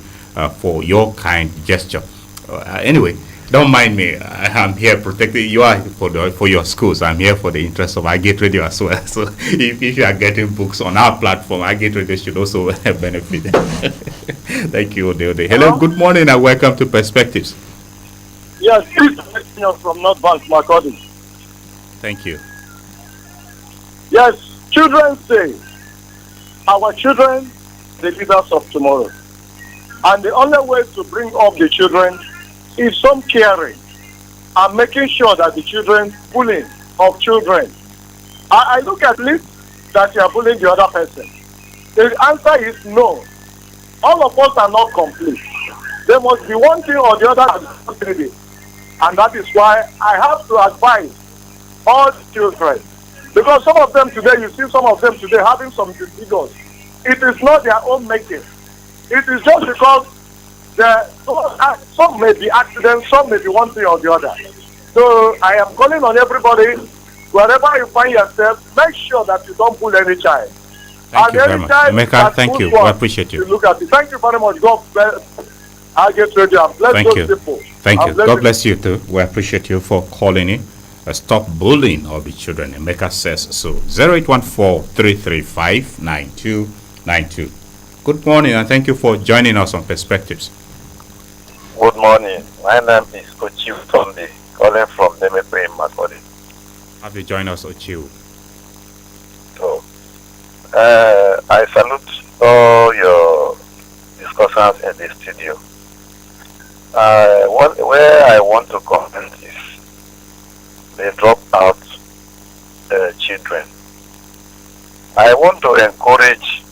for your kind gesture. Anyway, don't mind me. I'm here protecting you are for your schools. I'm here for the interest of Agate Radio as well. So if you are getting books on our platform, Agate Radio should also benefit. Thank you, Ode. Hello, good morning and welcome to Perspectives. Yes, this is from North Bank, Makurdi. Thank you. Yes, children say, our children, the leaders of tomorrow. And the only way to bring up the children is some caring and making sure that the children, bullying of children. I look at least that you are bullying the other person. The answer is no. All of us are not complete. There must be one thing or the other that is not needed. And that is why I have to advise all the children. Because some of them today, you see some of them today having some disfigures. It is not their own making. It is just because some may be accidents, some may be one thing or the other. So I am calling on everybody, wherever you find yourself, make sure that you don't bully any child. Thank you very much. Emeka, thank you. We appreciate you. Look at it. Thank you very much. God bless. I get ready and bless those people. Thank you. God bless you too. We appreciate you for calling in. Stop bullying of the children. Emeka says so. 0814-335-9292. Good morning and thank you for joining us on Perspectives. Good morning. My name is Ochiu Tombi, calling from Nemepe in Makurdi. Have you joined us, Ochiu? So, I salute all your discussants in the studio. Where I want to comment is the dropout children. I want to encourage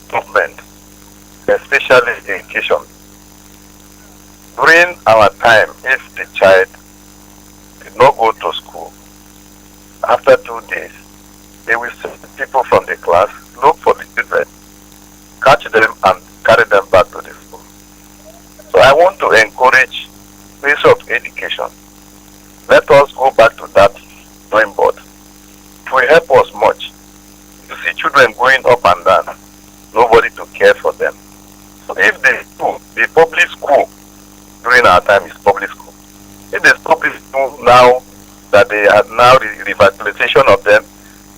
government, especially education. During our time, if the child did not go to school, after 2 days, they will send people from the class, look for the children, catch them and carry them back to the school. So I want to encourage ways of education. Let us go back to that drawing board. It will help us much. You see children going up and down, nobody to care for them. So if the public school during our time is public school, if there's public school now that they are now the revitalization of them,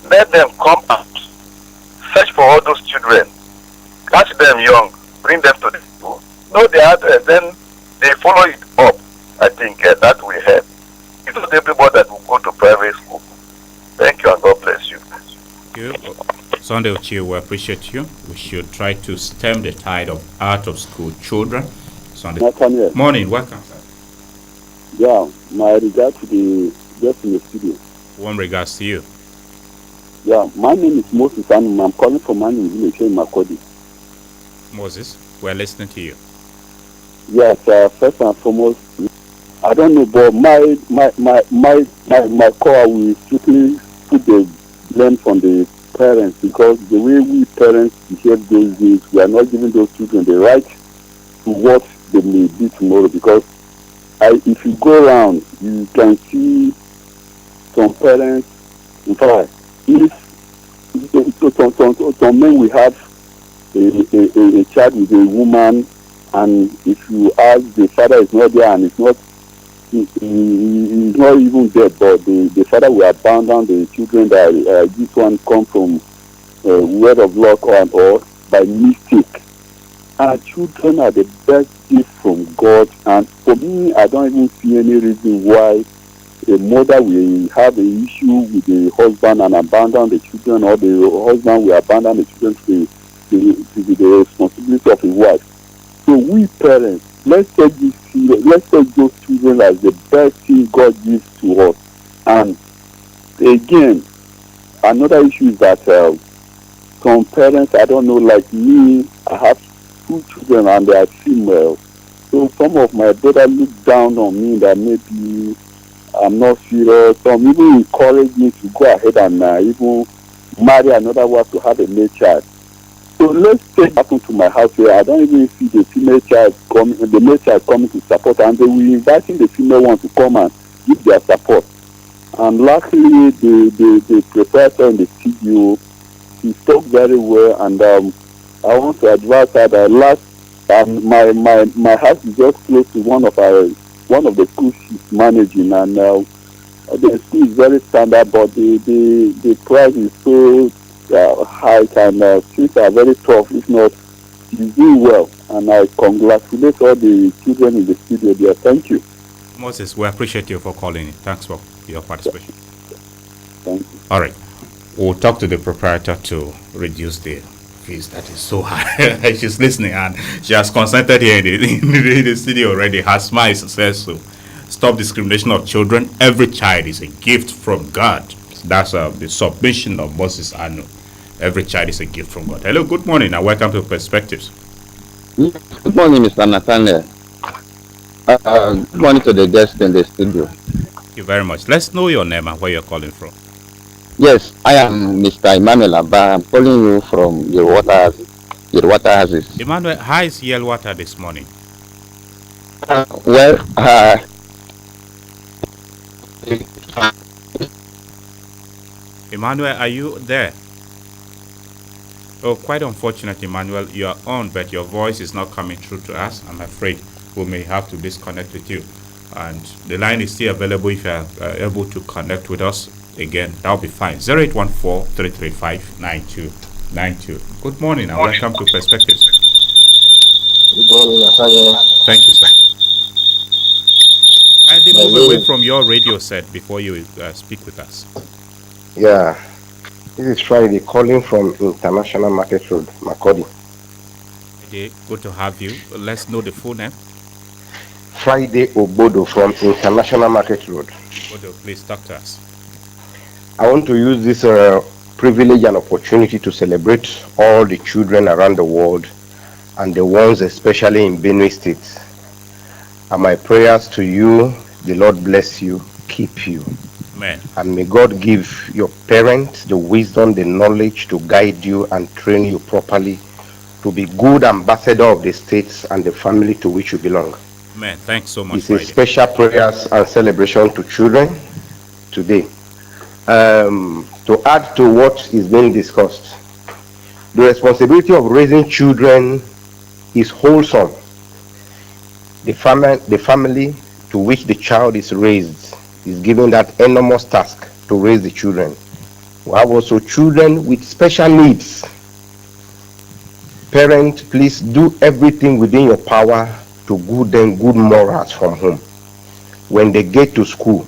let them come out, search for all those children, catch them young, bring them to the school. No, they are then they follow it up. I think that will help. It's not everybody that will go to private school. Thank you and God bless you. Thank you. Sunday Ochie, we appreciate you. We should try to stem the tide of out of school children. Sunday. Nathaniel. Morning, welcome, sir. Yeah, my regard to the guest in the studio. Warm regards to you. Yeah, my name is Moses and I'm calling from Mani Village here in Makodi. Moses, we're listening to you. Yes, first and foremost, I don't know, but my call will strictly put the blame from the parents, because the way we parents behave those days, we are not giving those children the right to what they may be tomorrow. Because if you go around, you can see some parents, in fact, some men will have a child with a woman, and if you ask, the father is not there and it's not, he's not even dead, but the father will abandon the children that this one come from word of luck or by mistake. Our children are the best gift from God, and for me, I don't even see any reason why a mother will have an issue with the husband and abandon the children, or the husband will abandon the children to the responsibility of his wife. So we parents, let's take those children as the best thing God gives to us. And again, another issue is that some parents, I don't know, like me, I have 2 children and they are female. So some of my brothers look down on me that maybe I'm not serious. Some even encourage me to go ahead and even marry another wife to have a male child. So let's take happen to my house here. I don't even see the female child coming, the male child coming to support, and they will inviting the female one to come and give their support. And luckily, the proprietor in the studio, he spoke very well, and I want to advise her that my house is just close to one of the schools she's managing, and the school is very standard, but the price is so high, and things are very tough. If not, she's doing well, and I congratulate all the children in the studio there. Thank you. Moses, we appreciate you for calling in. Thanks for your participation. Thank you. All right. We'll talk to the proprietor to reduce the fees. That is so high. She's listening, and she has consented here in the studio already. Her smile says so. Stop discrimination of children. Every child is a gift from God. That's the submission of Moses Anu. Every child is a gift from God. Hello, good morning, and welcome to Perspectives. Good morning, Mr. Nathaniel. Good morning to the guests in the studio. Thank you very much. Let's know your name and where you're calling from. Yes, I am Mr. Emmanuel Abba. I'm calling you from Yelwater Hazes. Emmanuel, how is Yelwater this morning? Emmanuel, are you there? Oh, quite unfortunate, Emmanuel. You are on, but your voice is not coming through to us. I'm afraid we may have to disconnect with you. And the line is still available if you are able to connect with us again. That'll be fine. 0814-335-9292. Good morning and welcome to Perspectives. Good morning, Nathaniel. Thank you, sir. Kindly move away from your radio set before you speak with us. Yeah, this is Friday calling from International Market Road, Makodi. Okay, good to have you. Let's know the full name. Friday Obodo from International Market Road. Obodo, please talk to us. I want to use this privilege and opportunity to celebrate all the children around the world, and the ones especially in Benue State. And my prayers to you, the Lord bless you, keep you. Amen. And may God give your parents the wisdom, the knowledge to guide you and train you properly to be good ambassador of the states and the family to which you belong. Amen. Thanks so much. It's a special prayers and celebration to children today. To add to what is being discussed, the responsibility of raising children is wholesome. The family to which the child is raised is given that enormous task to raise the children. We have also children with special needs. Parents, please do everything within your power to give them good morals from home. When they get to school,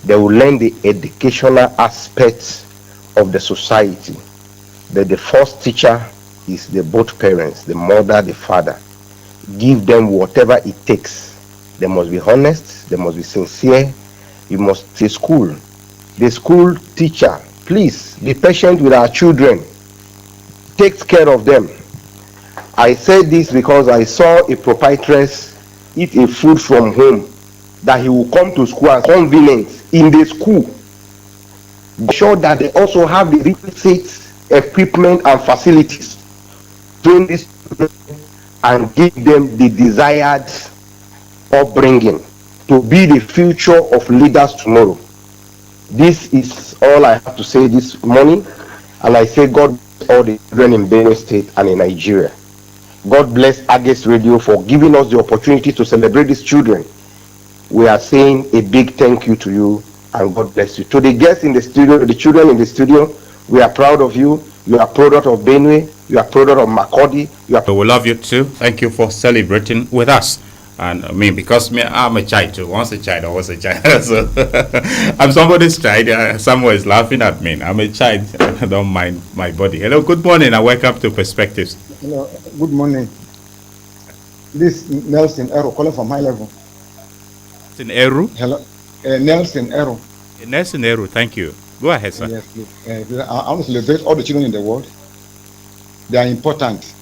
they will learn the educational aspects of the society. that the first teacher is the both parents, the mother, the father. Give them whatever it takes. They must be honest, they must be sincere. You must say school. The school teacher, please be patient with our children. Take care of them. I said this because I saw a proprietress eat a food from home that he will come to school as convenient in the school. Be sure that they also have the requisite equipment and facilities to this and give them the desired upbringing to be the future of leaders tomorrow. This is all I have to say this morning, and I say God bless all the children in Benue State and in Nigeria. God bless Agnes Radio for giving us the opportunity to celebrate these children. We are saying a big thank you to you, and God bless you. To the guests in the studio, the children in the studio, we are proud of you. You are product of Benue. You are product of Makurdi. We love you too. Thank you for celebrating with us. And I mean, because I'm a child too. Once a child, always a child. So I'm somebody's child. Someone is laughing at me. I'm a child. I don't mind my body. Hello, good morning, and welcome to Perspectives. Hello, good morning. This is Nelson Ero calling from High Level. Nelson Eru? Hello, Nelson Ero. Nelson Eru, thank you. Go ahead, sir. Yes, please. I want to celebrate all the children in the world. They are important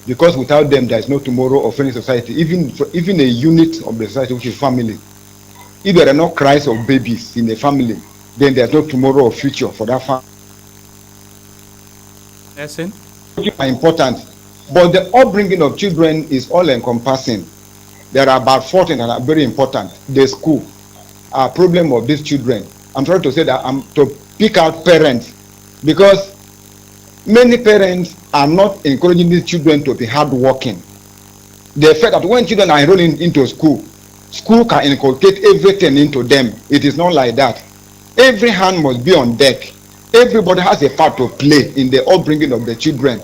because without them, there is no tomorrow of any society, even a unit of the society, which is family. If there are no cries of babies in the family, then there is no tomorrow or future for that family. Nelson? Are important, but the upbringing of children is all-encompassing. There are about 14 that are very important. The school, a problem of these children. I'm trying to say that I'm to pick out parents because many parents are not encouraging these children to be hardworking. The fact that when children are enrolling into school, school can inculcate everything into them. It is not like that. Every hand must be on deck. Everybody has a part to play in the upbringing of the children.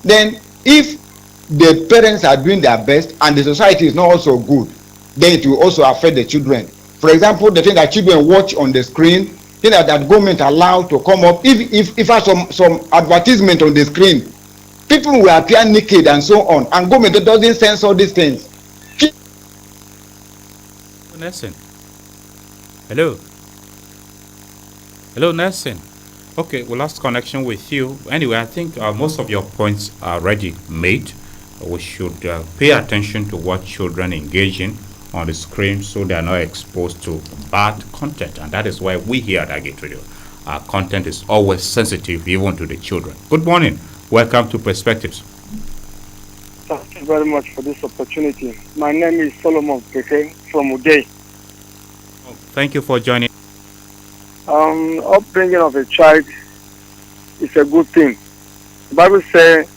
Then if the parents are doing their best and the society is not also good, then it will also affect the children. For example, the thing that children watch on the screen, thing that government allow to come up, if has some advertisement on the screen, people will appear naked and so on, and government doesn't censor these things. Nelson. Hello. Hello, Nelson. Okay, we lost connection with you. Anyway, I think most of your points are already made. We should pay attention to what children engage in on the screen so they are not exposed to bad content. And that is why we here at Agate Radio, our content is always sensitive even to the children. Good morning. Welcome to Perspectives. Thank you very much for this opportunity. My name is Solomon Peke from Uday. Thank you for joining. Upbringing of a child is a good thing. The Bible says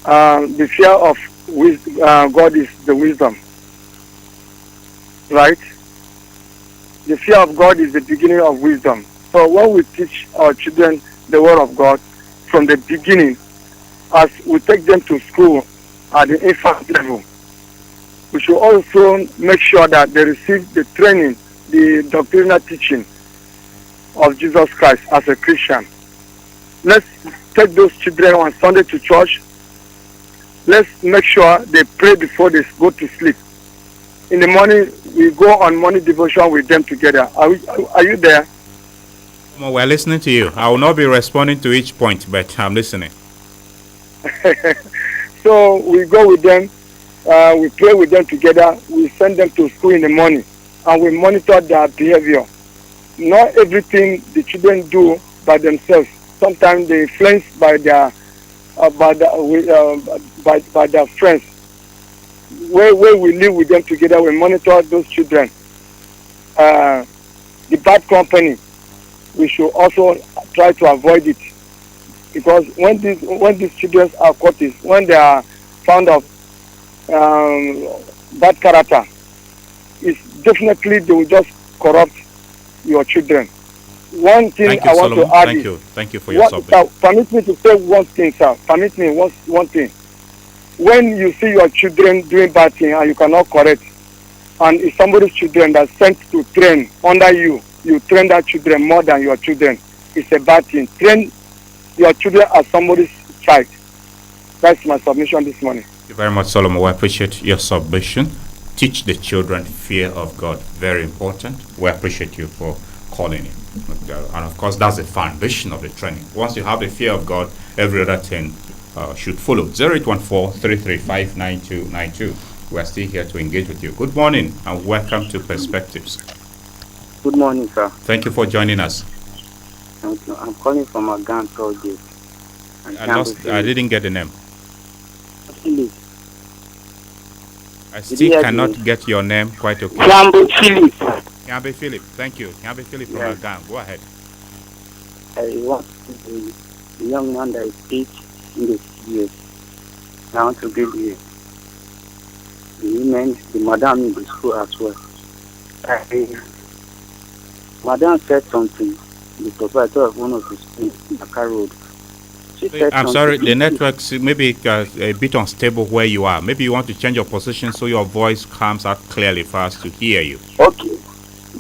the fear of God is the wisdom. Right? The fear of God is the beginning of wisdom. So when we teach our children the word of God from the beginning, as we take them to school at the infant level, we should also make sure that they receive the training, the doctrinal teaching of Jesus Christ as a Christian. Let's take those children on Sunday to church. Let's make sure they pray before they go to sleep. In the morning, we go on morning devotion with them together. Are you there? We're listening to you. I will not be responding to each point, but I'm listening. So we go with them, we pray with them together, we send them to school in the morning, and we monitor their behavior. Not everything the children do by themselves. Sometimes they're influenced by their friends. Where we live with them together, we monitor those children. The bad company, we should also try to avoid it, because when these children are caught, when they are found of bad character, it's definitely they will just corrupt your children. One thing Thank you, I want Solomon. to add Thank you for your subject. Permit me to say one thing, sir. Permit me one thing. When you see your children doing bad thing and you cannot correct, and if somebody's children that's sent to train under you, you train that children more than your children, it's a bad thing. Train your children as somebody's child. That's my submission this morning. Thank you very much, Solomon. We appreciate your submission. Teach the children fear of God. Very important. We appreciate you for calling in. And of course, that's the foundation of the training. Once you have the fear of God, every other thing should follow. 0814-335-9292. We're still here to engage with you. Good morning and welcome to Perspectives. Good morning, sir. Thank you for joining us. Thank you. I'm calling from Agan Project. I didn't get the name. Philip. I still cannot get your name quite okay. Kiambe Philip. Kiambe Philip, thank you. Kiambe Philip from Agan. Go ahead. I want the young man that is 8 in the years. I want to give you the women, the madam in the school as well. Madam said something, the proprietor of one of the schools, Dakar Road. I'm sorry, the network maybe a bit unstable where you are. Maybe you want to change your position so your voice comes out clearly for us to hear you. Okay.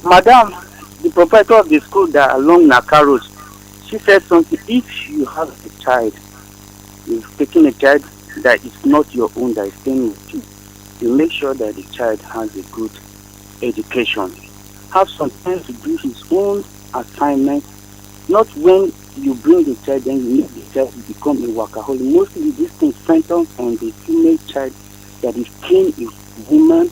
Madam, the proprietor of the school that along Dakar Road, she said something. If you have a child, you've taken a child that is not your own, that is staying with you, you make sure that the child has a good education. Have some time to do his own assignment, not when you bring the child, then you make the child become a workaholic. Mostly this thing centers on the female child that is trained a woman,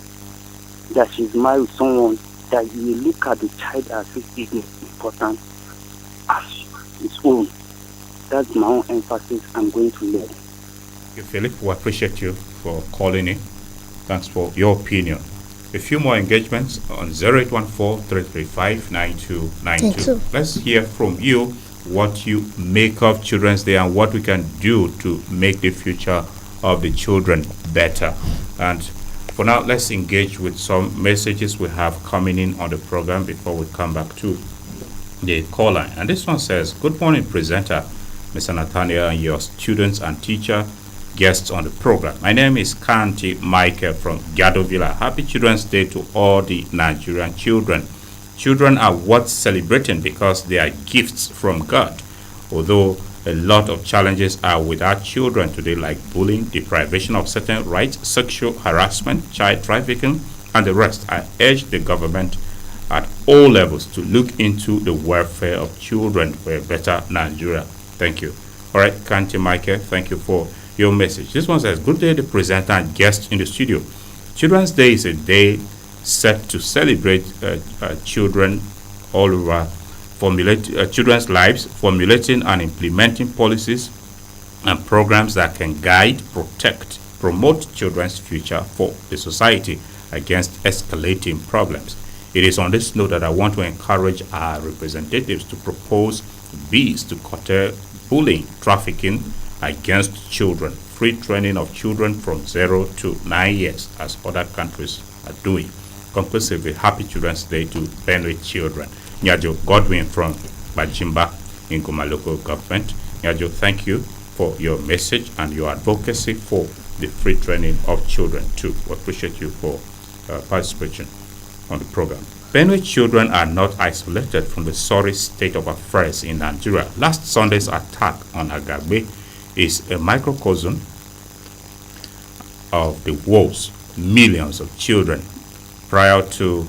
that she's married someone, that you look at the child as if it is important as its own. That's my own emphasis I'm going to lay. Thank you, Philip. We appreciate you for calling in. Thanks for your opinion. A few more engagements on 0814-335-9292. Let's hear from you what you make of Children's Day and what we can do to make the future of the children better. And for now, let's engage with some messages we have coming in on the program before we come back to the caller. And this one says, good morning, presenter, Mr. Nathaniel, and your students and teacher guests on the program. My name is Kanti Michael from Gadovilla. Happy Children's Day to all the Nigerian children. Children are worth celebrating because they are gifts from God. Although a lot of challenges are with our children today, like bullying, deprivation of certain rights, sexual harassment, child trafficking, and the rest, I urge the government at all levels to look into the welfare of children for a better Nigeria. Thank you. All right, Kanti Michael, thank you for your message. This one says, good day, the presenter and guest in the studio. Children's Day is a day set to celebrate children all over, children's lives, formulating and implementing policies and programs that can guide, protect, promote children's future for the society against escalating problems. It is on this note that I want to encourage our representatives to propose bills to curtail bullying, trafficking against children, free training of children from 0 to 9 years, as other countries are doing. Conclusively, happy Children's Day to Benue children. Nyajo Godwin from Bajimba in Goma local government. Nyajo, thank you for your message and your advocacy for the free training of children too. We appreciate you for participation on the program. Benue children are not isolated from the sorry state of affairs in Nigeria. Last Sunday's attack on Agagbe is a microcosm of the woes millions of children prior to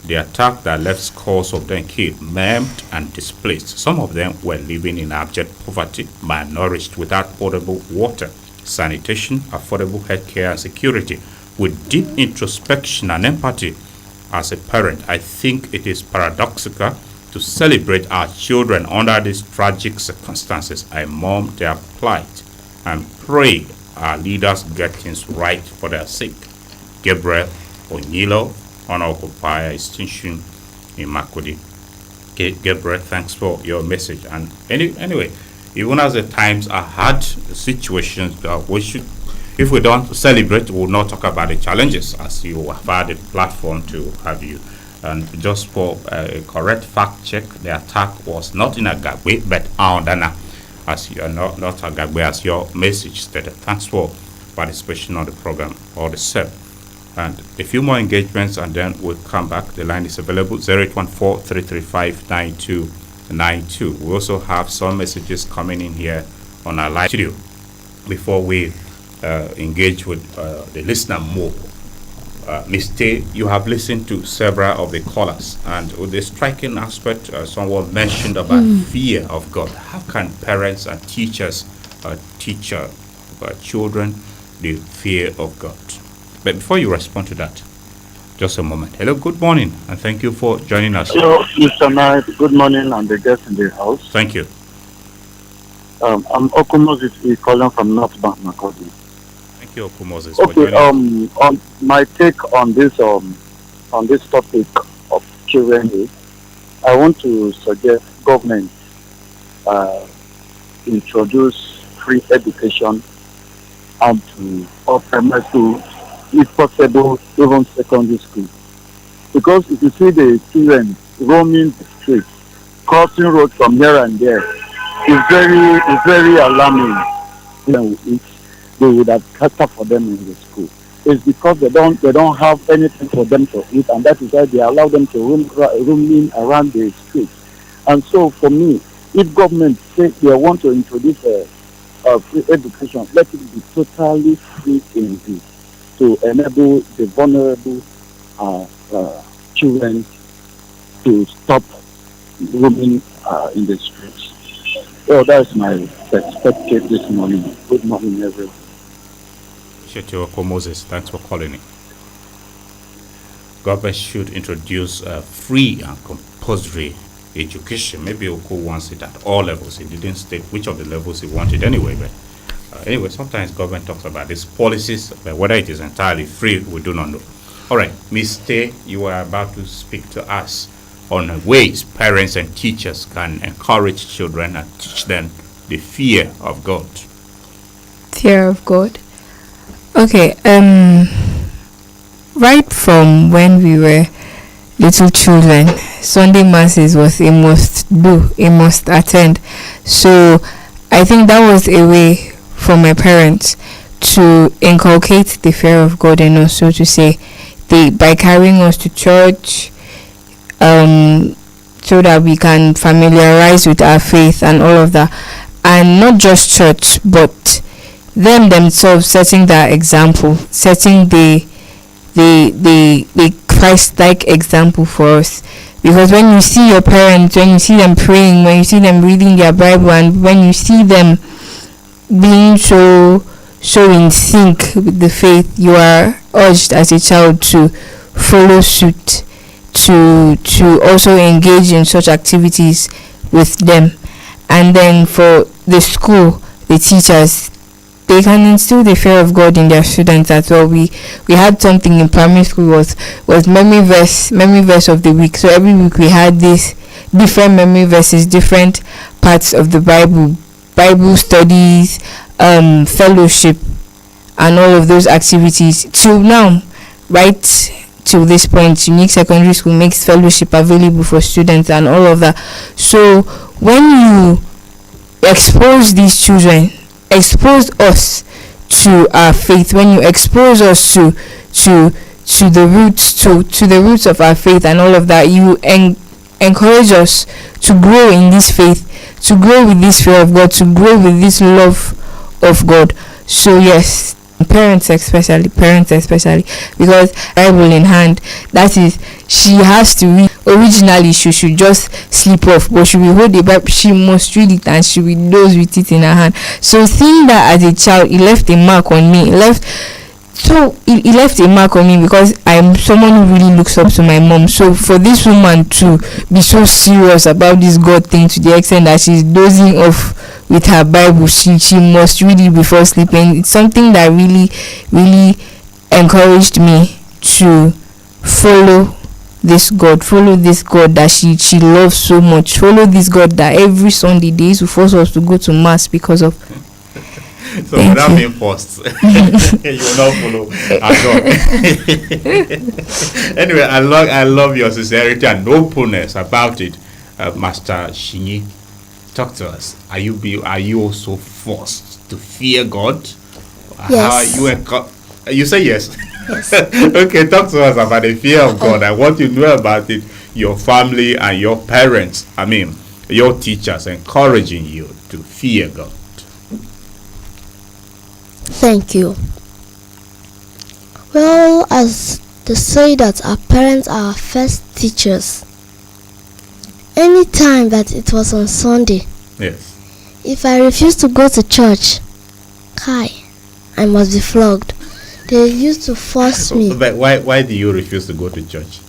the attack that left scores of them killed, maimed, and displaced. Some of them were living in abject poverty, malnourished, without potable water, sanitation, affordable healthcare, and security. With deep introspection and empathy, as a parent, I think it is paradoxical to celebrate our children under these tragic circumstances. I mourn their plight and pray our leaders get things right for their sake. Gabriel Onyilo, Onokupai Extinction in Makodi. Gabriel, thanks for your message. And anyway, even as the times are hard, situations, we should, if we don't celebrate, we will not talk about the challenges, as you have had a platform to have you. And just for a correct fact check, the attack was not in Agagbe, but Aondana, as you are not Agagbe, as your message stated. Thanks for participation on the program, all the same. And a few more engagements, and then we'll come back. The line is available, 0814-335-9292. 92. We also have some messages coming in here on our live studio before we engage with the listener more. Ms. Tay, you have listened to several of the callers, and with the striking aspect someone mentioned about fear of God. How can parents and teachers teach children the fear of God? But before you respond to that, just a moment. Hello, good morning, and thank you for joining us. Hello, Mr. Knight. Good morning, and the guests in the house. Thank you. I'm Okumozis calling from North Bank, Makurdi. Thank you, Okumozis. Okay, on my take on this topic of children is, I want to suggest government introduce free education and to all primary school, if possible, even secondary school. Because if you see the children roaming the streets, crossing roads from here and there, it's very alarming. You know, they would have catered for them in the school. It's because they don't have anything for them to eat, and that is why they allow them to roaming around the streets. And so, for me, if government say they want to introduce free education, let it be totally free indeed, to enable the vulnerable children to stop roaming in the streets. So that's my perspective this morning. Good morning, everyone. Chetio Moses, thanks for calling in. Government should introduce free and compulsory education. Maybe Oko wants it at all levels. He didn't state which of the levels he wanted anyway, but anyway, sometimes government talks about these policies, but whether it is entirely free, we do not know. All right, Ms. Tay, you are about to speak to us on ways parents and teachers can encourage children and teach them the fear of God. Fear of God. Okay, right from when we were little children, Sunday masses was a must do, a must attend. So I think that was a way for my parents to inculcate the fear of God in us, so to say, by carrying us to church, so that we can familiarize with our faith and all of that. And not just church, but them themselves setting that example, setting the Christ-like example for us. Because when you see your parents, when you see them praying, when you see them reading their Bible, and when you see them being so in sync with the faith, you are urged as a child to follow suit, to also engage in such activities with them. And then for the school, the teachers, they can instill the fear of God in their students as well. We had something in primary school was memory verse of the week. So every week we had these different memory verses, different parts of the Bible studies, fellowship, and all of those activities. Till now, right till this point, Unique Secondary School makes fellowship available for students and all of that. So when you expose these children, expose us to our faith, when you expose us to the roots of our faith and all of that, you encourage us to grow in this faith, to grow with this fear of God, to grow with this love of God. So yes, parents especially, because Bible in hand, that is, she has to read. Originally she should just sleep off, but she will hold the Bible, she must read it, and she will doze with it in her hand. So seeing that as a child, it left a mark on me. It left a mark on me because I'm someone who really looks up to my mom. So for this woman to be so serious about this God thing, to the extent that she's dozing off with her Bible, she must read it before sleeping, it's something that really encouraged me to follow this God that she loves so much, follow this God that every Sunday they used to force us to go to mass because of. So without being forced, you will not follow at all. Anyway, I love your sincerity and openness about it, Master Shinyi. Talk to us. Are you also forced to fear God? Yes. How you say yes? Yes. Okay, talk to us about the fear of God. I want to know about it, your family and your parents. I mean, your teachers encouraging you to fear God? Thank you. Well, as they say that our parents are our first teachers. Any time that it was on Sunday, Yes. if I refuse to go to church, I must be flogged. They used to force me. But why do you refuse to go to church,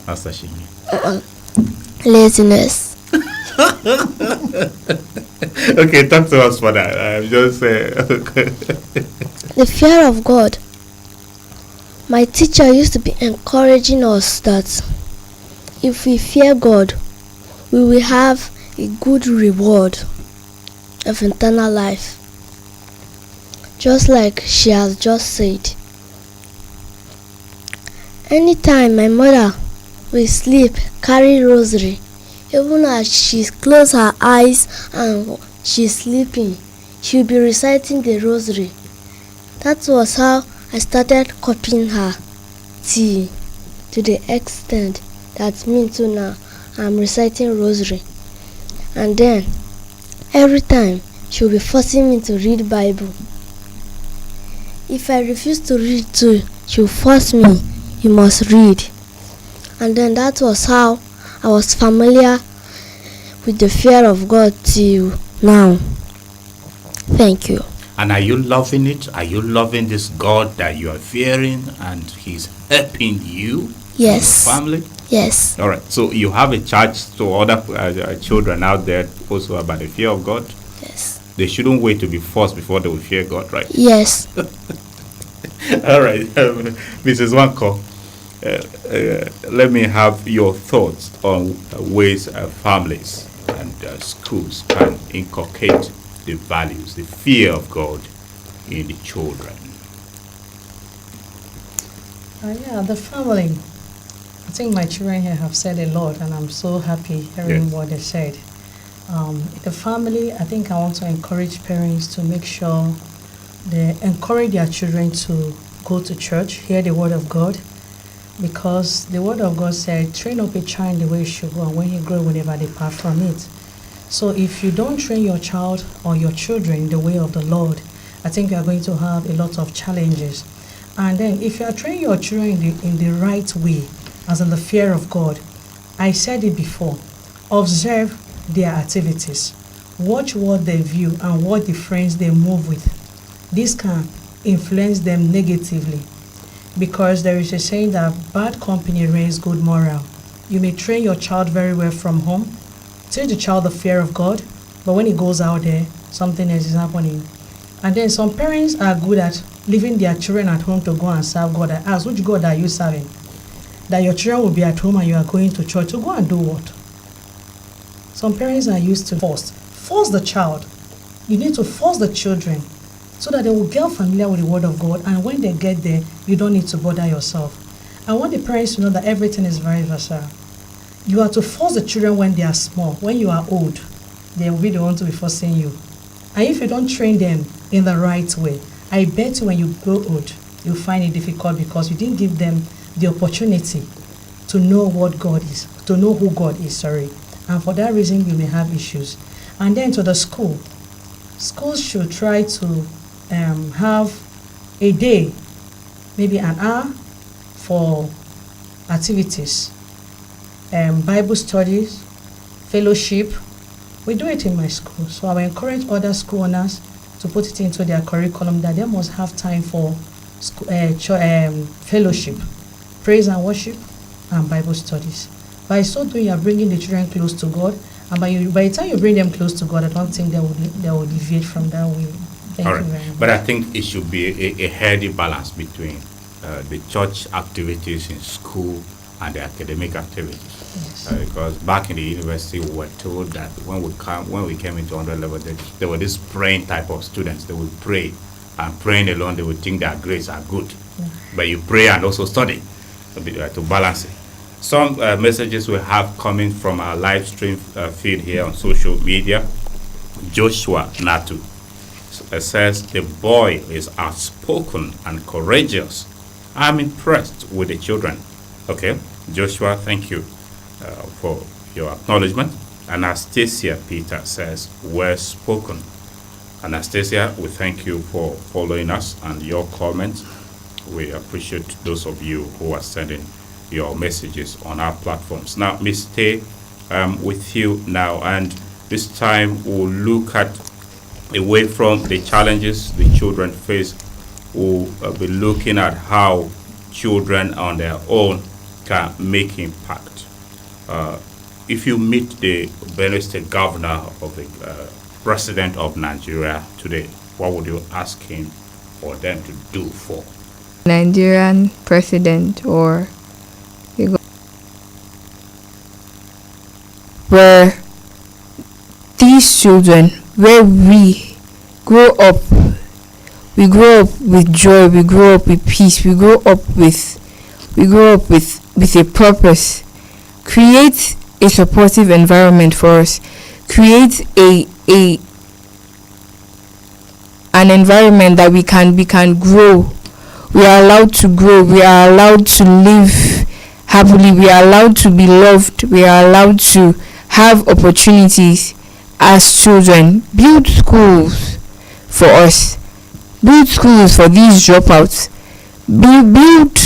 Master Shimi? Laziness. Okay, talk to us for that. I'm just The fear of God. My teacher used to be encouraging us that if we fear God, we will have a good reward of eternal life. Just like she has just said. Anytime my mother will sleep, carry rosary, even as she close her eyes and she's sleeping, she'll be reciting the rosary. That was how I started copying her to the extent that me too now I'm reciting rosary. And then every time she'll be forcing me to read Bible. If I refuse to read too, she'll force me, you must read. And then that was how I was familiar with the fear of God till now. Thank you. And are you loving it? Are you loving this God that you are fearing and He's helping you? Yes. And your family? Yes. All right. So you have a charge to other children out there also about the fear of God? Yes. They shouldn't wait to be forced before they will fear God, right? Yes. All right. Mrs. Wanko, let me have your thoughts on ways families and schools can inculcate the values, the fear of God in the children. Yeah, the family. I think my children here have said a lot, and I'm so happy hearing what they said. The family, I think I want to encourage parents to make sure they encourage their children to go to church, hear the word of God, because the word of God said, train up a child the way he should go, and when he grows, will never depart from it. So if you don't train your child or your children the way of the Lord, I think you are going to have a lot of challenges. And then if you are training your children in the right way, as in the fear of God, I said it before, observe their activities. Watch what they view and what the friends they move with. This can influence them negatively, because there is a saying that bad company raise good morale. You may train your child very well from home, teach the child the fear of God, but when he goes out there, something else is happening. And then some parents are good at leaving their children at home to go and serve God. I ask, which God are you serving? That your children will be at home and you are going to church to go and do what? Some parents are used to force the child. You need to force the children so that they will get familiar with the word of God, and when they get there, you don't need to bother yourself. I want the parents to know that everything is vice versa. You are to force the children when they are small. When you are old, they will be the one to be forcing you. And if you don't train them in the right way, I bet you when you grow old, you'll find it difficult because you didn't give them the opportunity to know what God is, to know who God is, And for that reason, you may have issues. And then to the school. Schools should try to have a day, maybe an hour for activities, Bible studies, fellowship. We do it in my school. So I will encourage other school owners to put it into their curriculum that they must have time for fellowship, praise and worship, and Bible studies. By so doing, you are bringing the children close to God. And by the time you bring them close to God, I don't think they will deviate from that way. Thank you very much. But I think it should be a healthy balance between the church activities in school and the academic activities. Yes. Because back in the university, we were told that when we came into 100 level, there were this praying type of students. They would pray, and praying alone, they would think their grades are good. Yeah. But you pray and also study to balance it. Some messages we have coming from our live stream feed here on social media. Joshua Natu says the boy is outspoken and courageous. I'm impressed with the children. Okay, Joshua, thank you for your acknowledgement. Anastasia Peter says, well spoken. Anastasia, we thank you for following us and your comments. We appreciate those of you who are sending your messages on our platforms. Now, Ms. Tay, with you now, and this time we'll look at away from the challenges the children face. We'll be looking at how children on their own can make impact. If you meet the Benue State Governor of the President of Nigeria today, what would you ask him for them to do for Nigerian president, or where these children, where we grow up with joy, we grow up with peace, we grow up with a purpose. Create a supportive environment for us. Create an environment that we can grow. We are allowed to grow. We are allowed to live happily. We are allowed to be loved. We are allowed to have opportunities as children. Build schools for us. Build schools for these dropouts. Build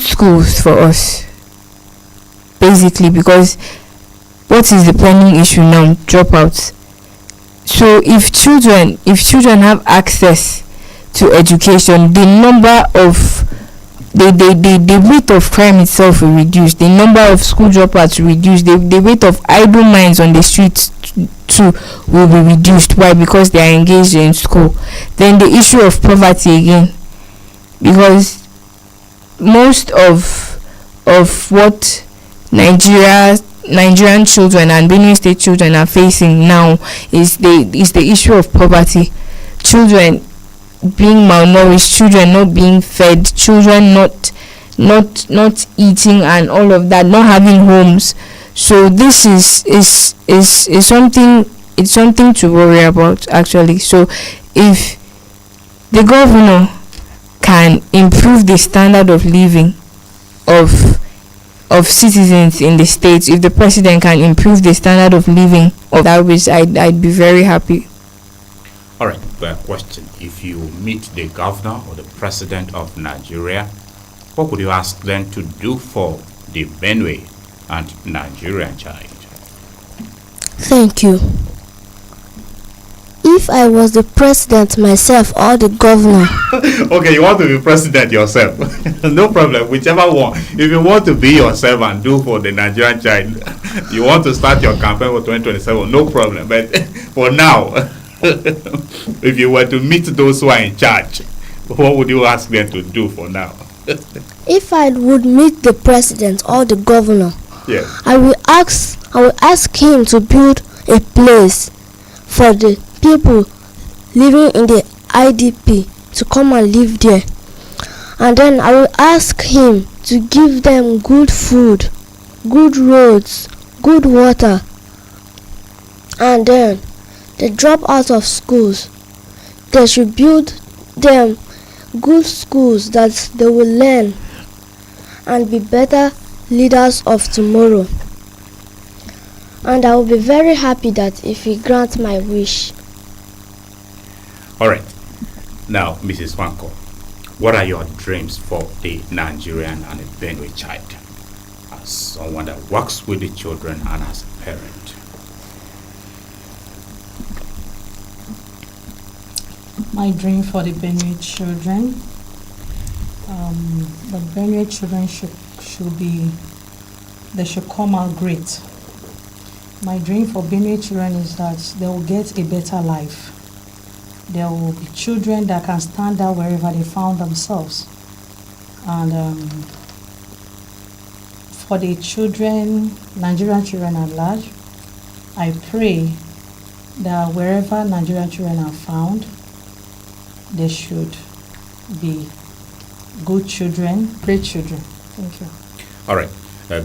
schools for us, basically, because what is the pending issue now? Dropouts. So if children have access to education, the number of the rate of crime itself will reduce, the number of school dropouts will reduce, the rate of idle minds on the streets too will be reduced. Why? Because they are engaged in school. Then the issue of poverty again, because most of what Nigerian children and Benue State children are facing now is the issue of poverty. Children being malnourished, children not being fed, children not eating, and all of that, not having homes. So this is something, it's something to worry about, actually. So if the governor can improve the standard of living of citizens in the states, if the president can improve the standard of living of that, which I'd be very happy. All right, question. If you meet the governor or the president of Nigeria, what would you ask them to do for the Benue and Nigerian child? Thank you. If I was the president myself or the governor. Okay, you want to be president yourself? No problem, whichever one. If you want to be yourself and do for the Nigerian child, you want to start your campaign for 2027, no problem. But for now, if you were to meet those who are in charge, what would you ask them to do for now? If I would meet the president or the governor, yes, I will ask him to build a place for the people living in the IDP to come and live there. And then I will ask him to give them good food, good roads, good water. And then they drop out of schools. They should build them good schools that they will learn and be better leaders of tomorrow. And I will be very happy that if he grants my wish. All right. Now, Mrs. Wanko, what are your dreams for the Nigerian and the Benue child, as someone that works with the children and as a parent? My dream for the Benue children, the Benue children should come out great. My dream for Benue children is that they will get a better life. There will be children that can stand out wherever they found themselves. And for the children, Nigerian children at large, I pray that wherever Nigerian children are found, they should be good children, great children. Thank you. All right.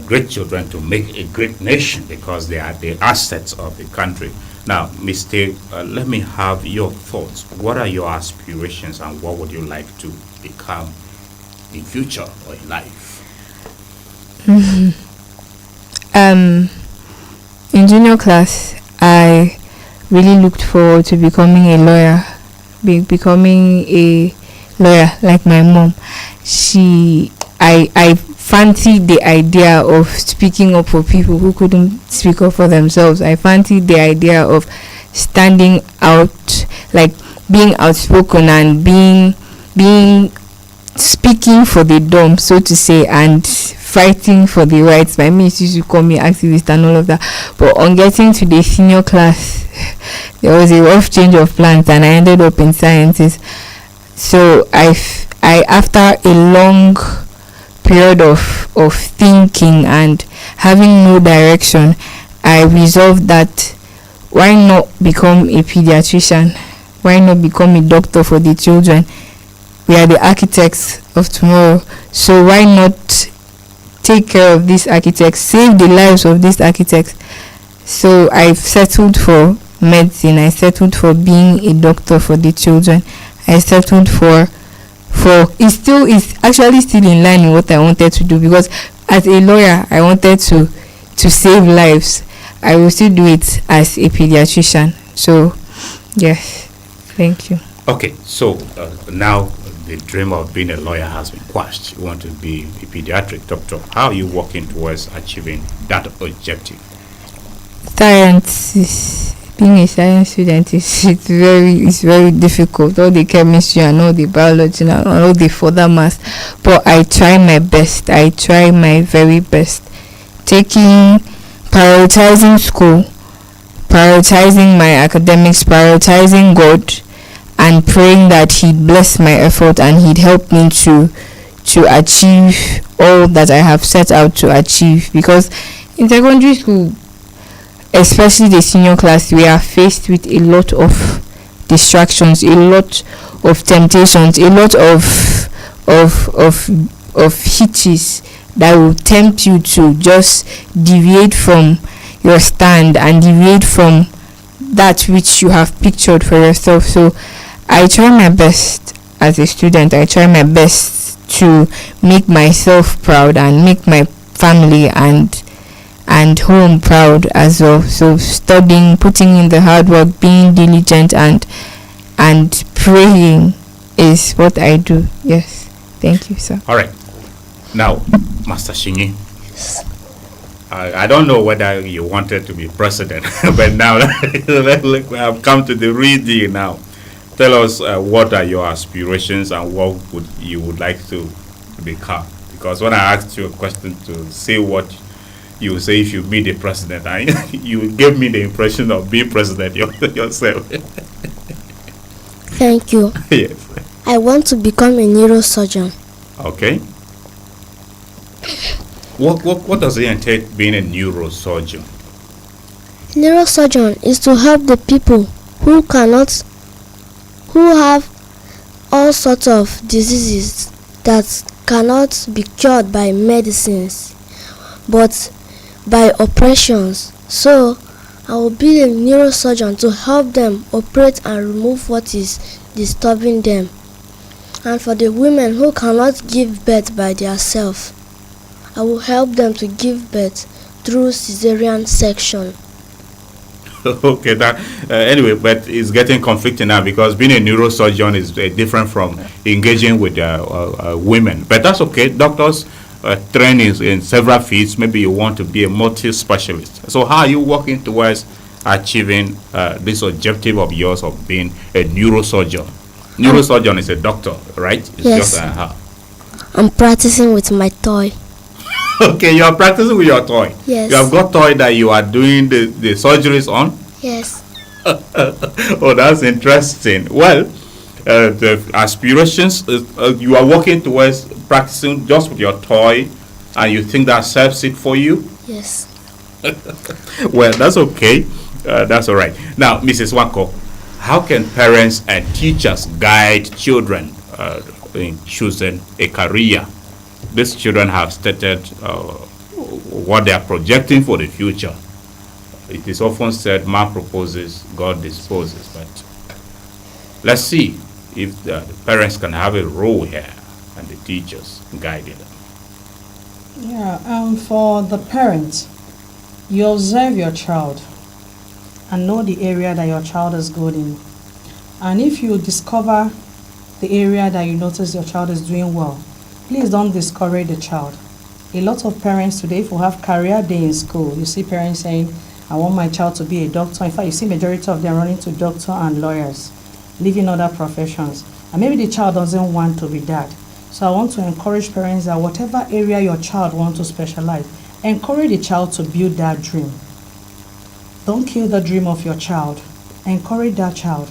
Great children to make a great nation, because they are the assets of the country. Now, Mr. Let me have your thoughts. What are your aspirations and what would you like to become in future or in life? Um, in junior class, I really looked forward to becoming a lawyer, becoming a lawyer like my mom. I fancied the idea of speaking up for people who couldn't speak up for themselves. I fancied the idea of standing out, like being outspoken and being speaking for the dumb, so to say, and fighting for the rights. My mates used to call me activist and all of that. But on getting to the senior class, there was a rough change of plans, and I ended up in sciences. So I after a long period of thinking and having no direction, I resolved that why not become a pediatrician? Why not become a doctor for the children? We are the architects of tomorrow, so why not take care of these architects, save the lives of these architects? So I've settled for medicine. I settled for being a doctor for the children. I settled for it's actually still in line with what I wanted to do, because as a lawyer I wanted to save lives. I will still do it as a pediatrician. So yes, thank you. Okay, so now the dream of being a lawyer has been quashed. You want to be a pediatric doctor. How are you working towards achieving that objective? Science being a science student it's very difficult. All the chemistry and all the biology and all the further maths. But I try my best. I try my very best. Prioritizing school, prioritizing my academics, prioritizing God, and praying that He'd bless my effort and He'd help me to achieve all that I have set out to achieve. Because in secondary school, especially the senior class, we are faced with a lot of distractions, a lot of temptations, a lot of hitches that will tempt you to just deviate from your stand and deviate from that which you have pictured for yourself. So I try my best as a student. I try my best to make myself proud and make my family and home proud as well. So studying, putting in the hard work, being diligent and praying is what I do. Yes. Thank you, sir. All right. Now, Master Shinyi, I don't know whether you wanted to be president, but now we have come to the real deal now. Tell us what are your aspirations and what you would like to become? Because when I asked you a question to say what you say if you be the president, you gave me the impression of being president yourself. Thank you. Yes. I want to become a neurosurgeon. Okay. What does it entail being a neurosurgeon? Neurosurgeon is to help the people who have all sorts of diseases that cannot be cured by medicines, but by operations. So I will be a neurosurgeon to help them operate and remove what is disturbing them. And for the women who cannot give birth by themselves, I will help them to give birth through cesarean section. Okay, that anyway, but it's getting conflicting now because being a neurosurgeon is different from engaging with women. But that's okay. Doctors train in several fields. Maybe you want to be a multi-specialist. So how are you working towards achieving this objective of yours of being a neurosurgeon? Neurosurgeon is a doctor, right? It's yes. Just, I'm practicing with my toy. Okay, you are practicing with your toy. Yes. You have got toy that you are doing the surgeries on? Yes. Oh, that's interesting. Well, the aspirations, you are working towards practicing just with your toy, and you think that serves it for you? Yes. Well, that's okay. That's all right. Now, Mrs. Wako, how can parents and teachers guide children in choosing a career? These children have stated what they are projecting for the future. It is often said, man proposes, God disposes. But let's see if the parents can have a role here and the teachers guiding them. Yeah, for the parent, you observe your child and know the area that your child is good in. And if you discover the area that you notice your child is doing well, please don't discourage the child. A lot of parents today, if we have career day in school, you see parents saying, I want my child to be a doctor. In fact, you see majority of them running to doctor and lawyers, leaving other professions. And maybe the child doesn't want to be that. So I want to encourage parents that whatever area your child wants to specialize, encourage the child to build that dream. Don't kill the dream of your child. Encourage that child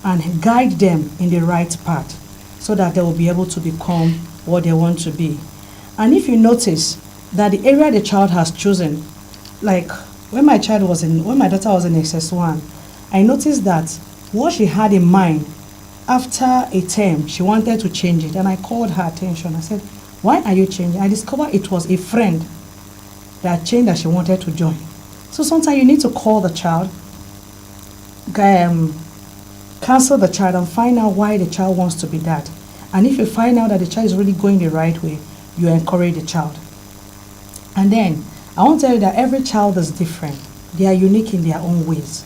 and guide them in the right path so that they will be able to become what they want to be. And if you notice that the area the child has chosen, like when my daughter was in SS1, I noticed that what she had in mind after a term, she wanted to change it. And I called her attention. I said, why are you changing? I discovered it was a friend that changed that she wanted to join. So sometimes you need to call the child, counsel the child and find out why the child wants to be that. And if you find out that the child is really going the right way, you encourage the child. And then I want to tell you that every child is different. They are unique in their own ways.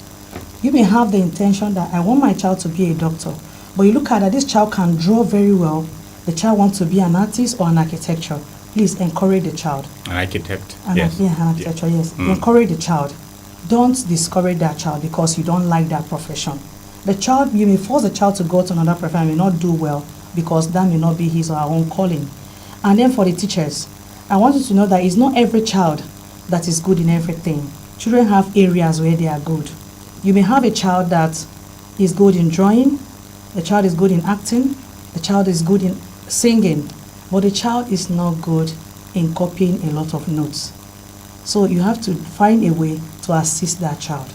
You may have the intention that I want my child to be a doctor, but you look at that this child can draw very well. The child wants to be an artist or an architecture. Please encourage the child. An architect. An architecture, yes. Encourage the child. Don't discourage that child because you don't like that profession. The child, you may force the child to go to another profession and may not do well because that may not be his or her own calling. And then for the teachers, I want you to know that it's not every child that is good in everything. Children have areas where they are good. You may have a child that is good in drawing, the child is good in acting, the child is good in singing, but the child is not good in copying a lot of notes. So you have to find a way to assist that child.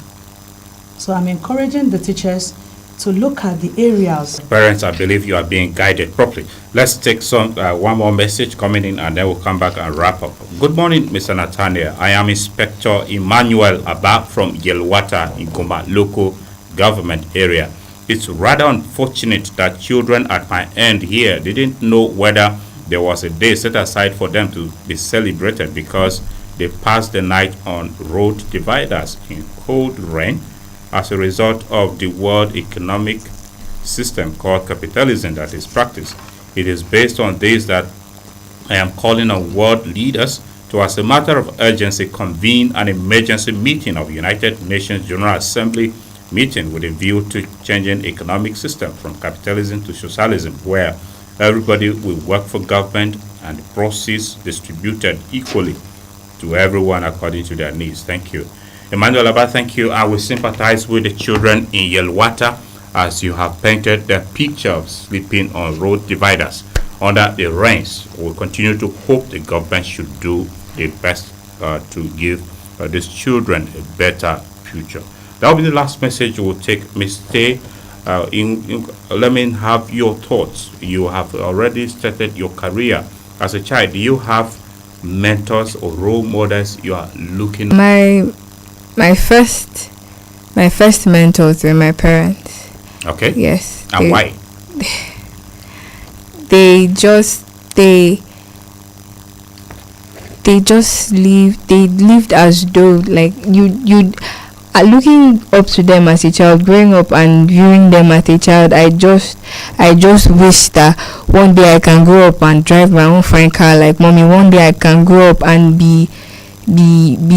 So I'm encouraging the teachers to look at the areas. Parents, I believe you are being guided properly. Let's take one more message coming in and then we'll come back and wrap up. Good morning, Mr. Nathaniel. I am Inspector Emmanuel Abba from Yelwata in Goma local government area. It's rather unfortunate that children at my end here didn't know whether there was a day set aside for them to be celebrated because they passed the night on road dividers in cold rain as a result of the world economic system called capitalism that is practiced. It is based on this that I am calling on world leaders to, as a matter of urgency, convene an emergency meeting of United Nations General Assembly meeting with a view to changing economic system from capitalism to socialism, where everybody will work for government and the proceeds distributed equally to everyone according to their needs. Thank you. Emmanuel Abba, thank you. I will sympathize with the children in Yelwata as you have painted the picture of sleeping on road dividers under the rains. We'll continue to hope the government should do the best to give these children a better future. That will be the last message we'll take. Mr. Let me have your thoughts. You have already started your career as a child. Do you have mentors or role models you are looking? My first mentors were my parents. Okay. Yes. And why? They just lived as though like you looking up to them as a child, growing up and viewing them as a child. I just wish that one day I can grow up and drive my own fine car like mommy. One day I can grow up and be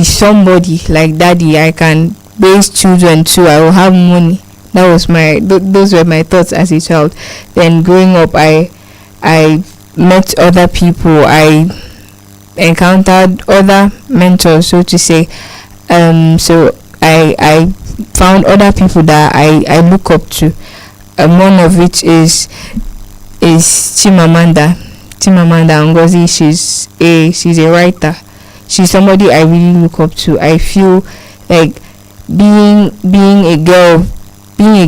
somebody like daddy. I can raise children too. I will have money. That was those were my thoughts as a child. Then growing up, I met other people. I encountered other mentors, so to say. So I found other people that I look up to. One of which is Chimamanda Ngozi. She's a writer. She's somebody I really look up to. I feel like being a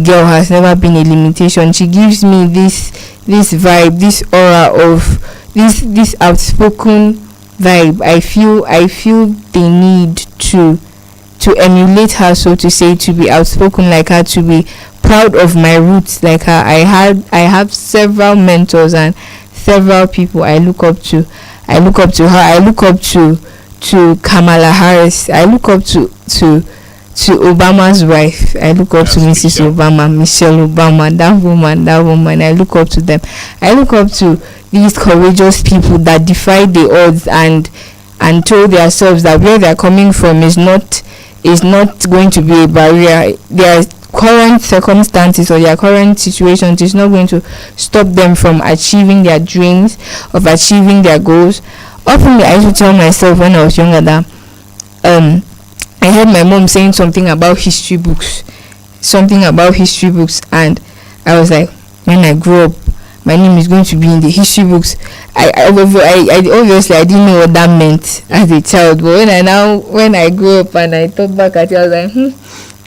girl has never been a limitation. She gives me this vibe, this aura of this outspoken vibe. I feel the need to emulate her, so to say, to be outspoken like her, to be proud of my roots like her. I have several mentors and several people I look up to, I look up to her. I look up to Kamala Harris. I look up to Obama's wife. I look up to Mrs. Obama, Michelle Obama, that woman. I look up to them. I look up to these courageous people that defy the odds and told themselves that where they are coming from is not going to be a barrier. Their current circumstances or their current situations is not going to stop them from achieving their dreams, of achieving their goals. Often I used to tell myself when I was younger that I heard my mom saying something about history books, and I was like, when I grow up, my name is going to be in the history books. I obviously I didn't know what that meant as a child, but when I grew up and I thought back at it, I was like,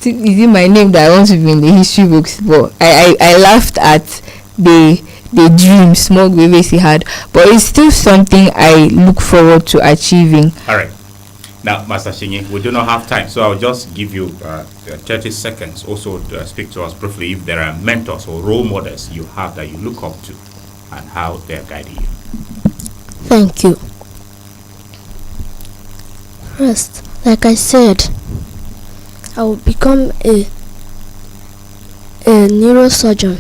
is it my name that I want to be in the history books? But I laughed at the dream small Grace had, but it's still something I look forward to achieving. All right. Now, Master Shinyi, we do not have time, so I'll just give you 30 seconds also to speak to us briefly if there are mentors or role models you have that you look up to and how they're guiding you. Thank you. First, like I said, I will become a neurosurgeon.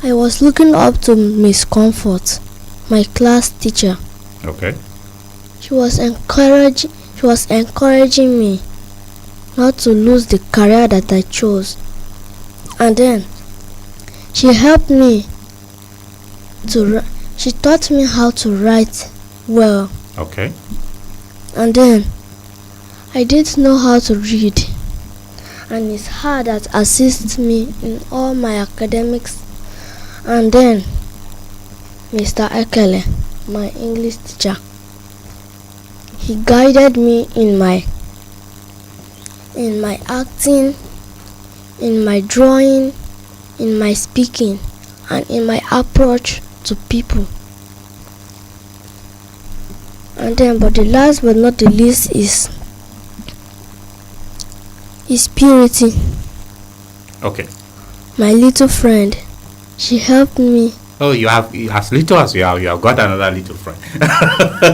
I was looking up to Miss Comfort, my class teacher. Okay. She was encouraging me not to lose the career that I chose. And then she helped me she taught me how to write well. Okay. And then I didn't know how to read. And it's her that assists me in all my academics. And then Mr. Ekele, my English teacher, he guided me in my acting, in my drawing, in my speaking, and in my approach to people. And then, but the last but not the least is Purity. Okay. My little friend, she helped me. Oh, you have as little as you have got another little friend.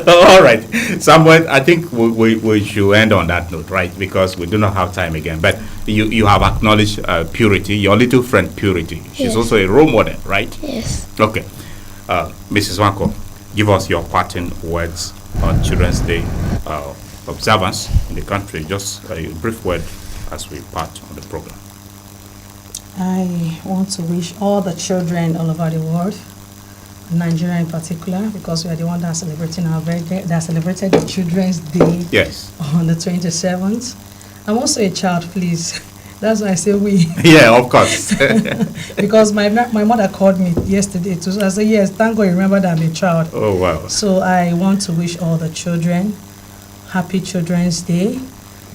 All right, Samuel, I think we should end on that note, right? Because we do not have time again. But you have acknowledged Purity, your little friend Purity. She's Yes. also a role model, right? Yes. Okay. Mrs. Wanko, give us your parting words on Children's Day observance in the country. Just a brief word as we part on the program. I want to wish all the children all over the world, Nigeria in particular, because we are the one that are celebrating our birthday, that celebrated the Children's Day Yes. on the 27th. I'm also a child, please. That's why I say we. Yeah, of course. Because my mother called me yesterday to I said, yes, thank God you remember that I'm a child. Oh, wow. So I want to wish all the children happy Children's Day.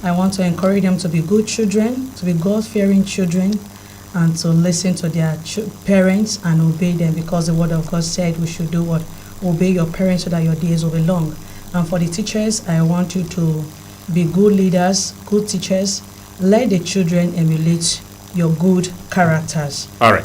I want to encourage them to be good children, to be God-fearing children, and to listen to their parents and obey them, because the word of God said we should do what? Obey your parents so that your days will be long. And for the teachers, I want you to be good leaders, good teachers. Let the children emulate your good characters. All right.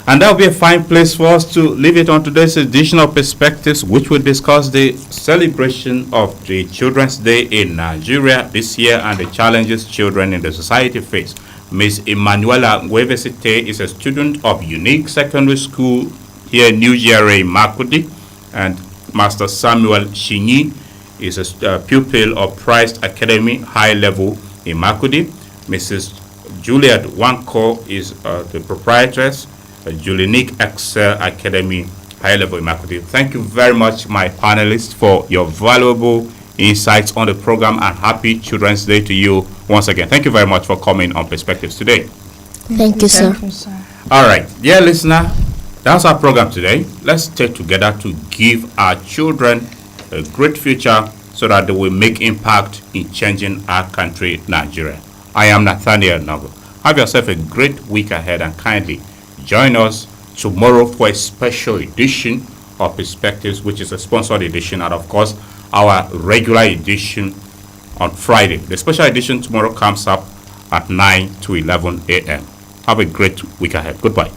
And that will be a fine place for us to leave it on today's edition of Perspectives, which will discuss the celebration of the Children's Day in Nigeria this year and the challenges children in the society face. Ms. Emanuela Nguevesite is a student of Unique Secondary School here in New GRA Makurdi, and Master Samuel Shinyi is a pupil of Christ Academy High Level in Makurdi. Mrs. Juliet Wanko is the proprietress Julinique Excel Academy High Level in Makurdi. Thank you very much, my panelists, for your valuable insights on the program, and happy Children's Day to you once again. Thank you very much for coming on Perspectives today. Thank you, sir. All right, dear listener, that's our program today. Let's stay together to give our children a great future so that they will make impact in changing our country, Nigeria. I am Nathaniel Nogo. Have yourself a great week ahead, and kindly join us tomorrow for a special edition of Perspectives, which is a sponsored edition, and of course our regular edition on Friday. The special edition tomorrow comes up at 9 to 11 a.m. Have a great week ahead. Goodbye.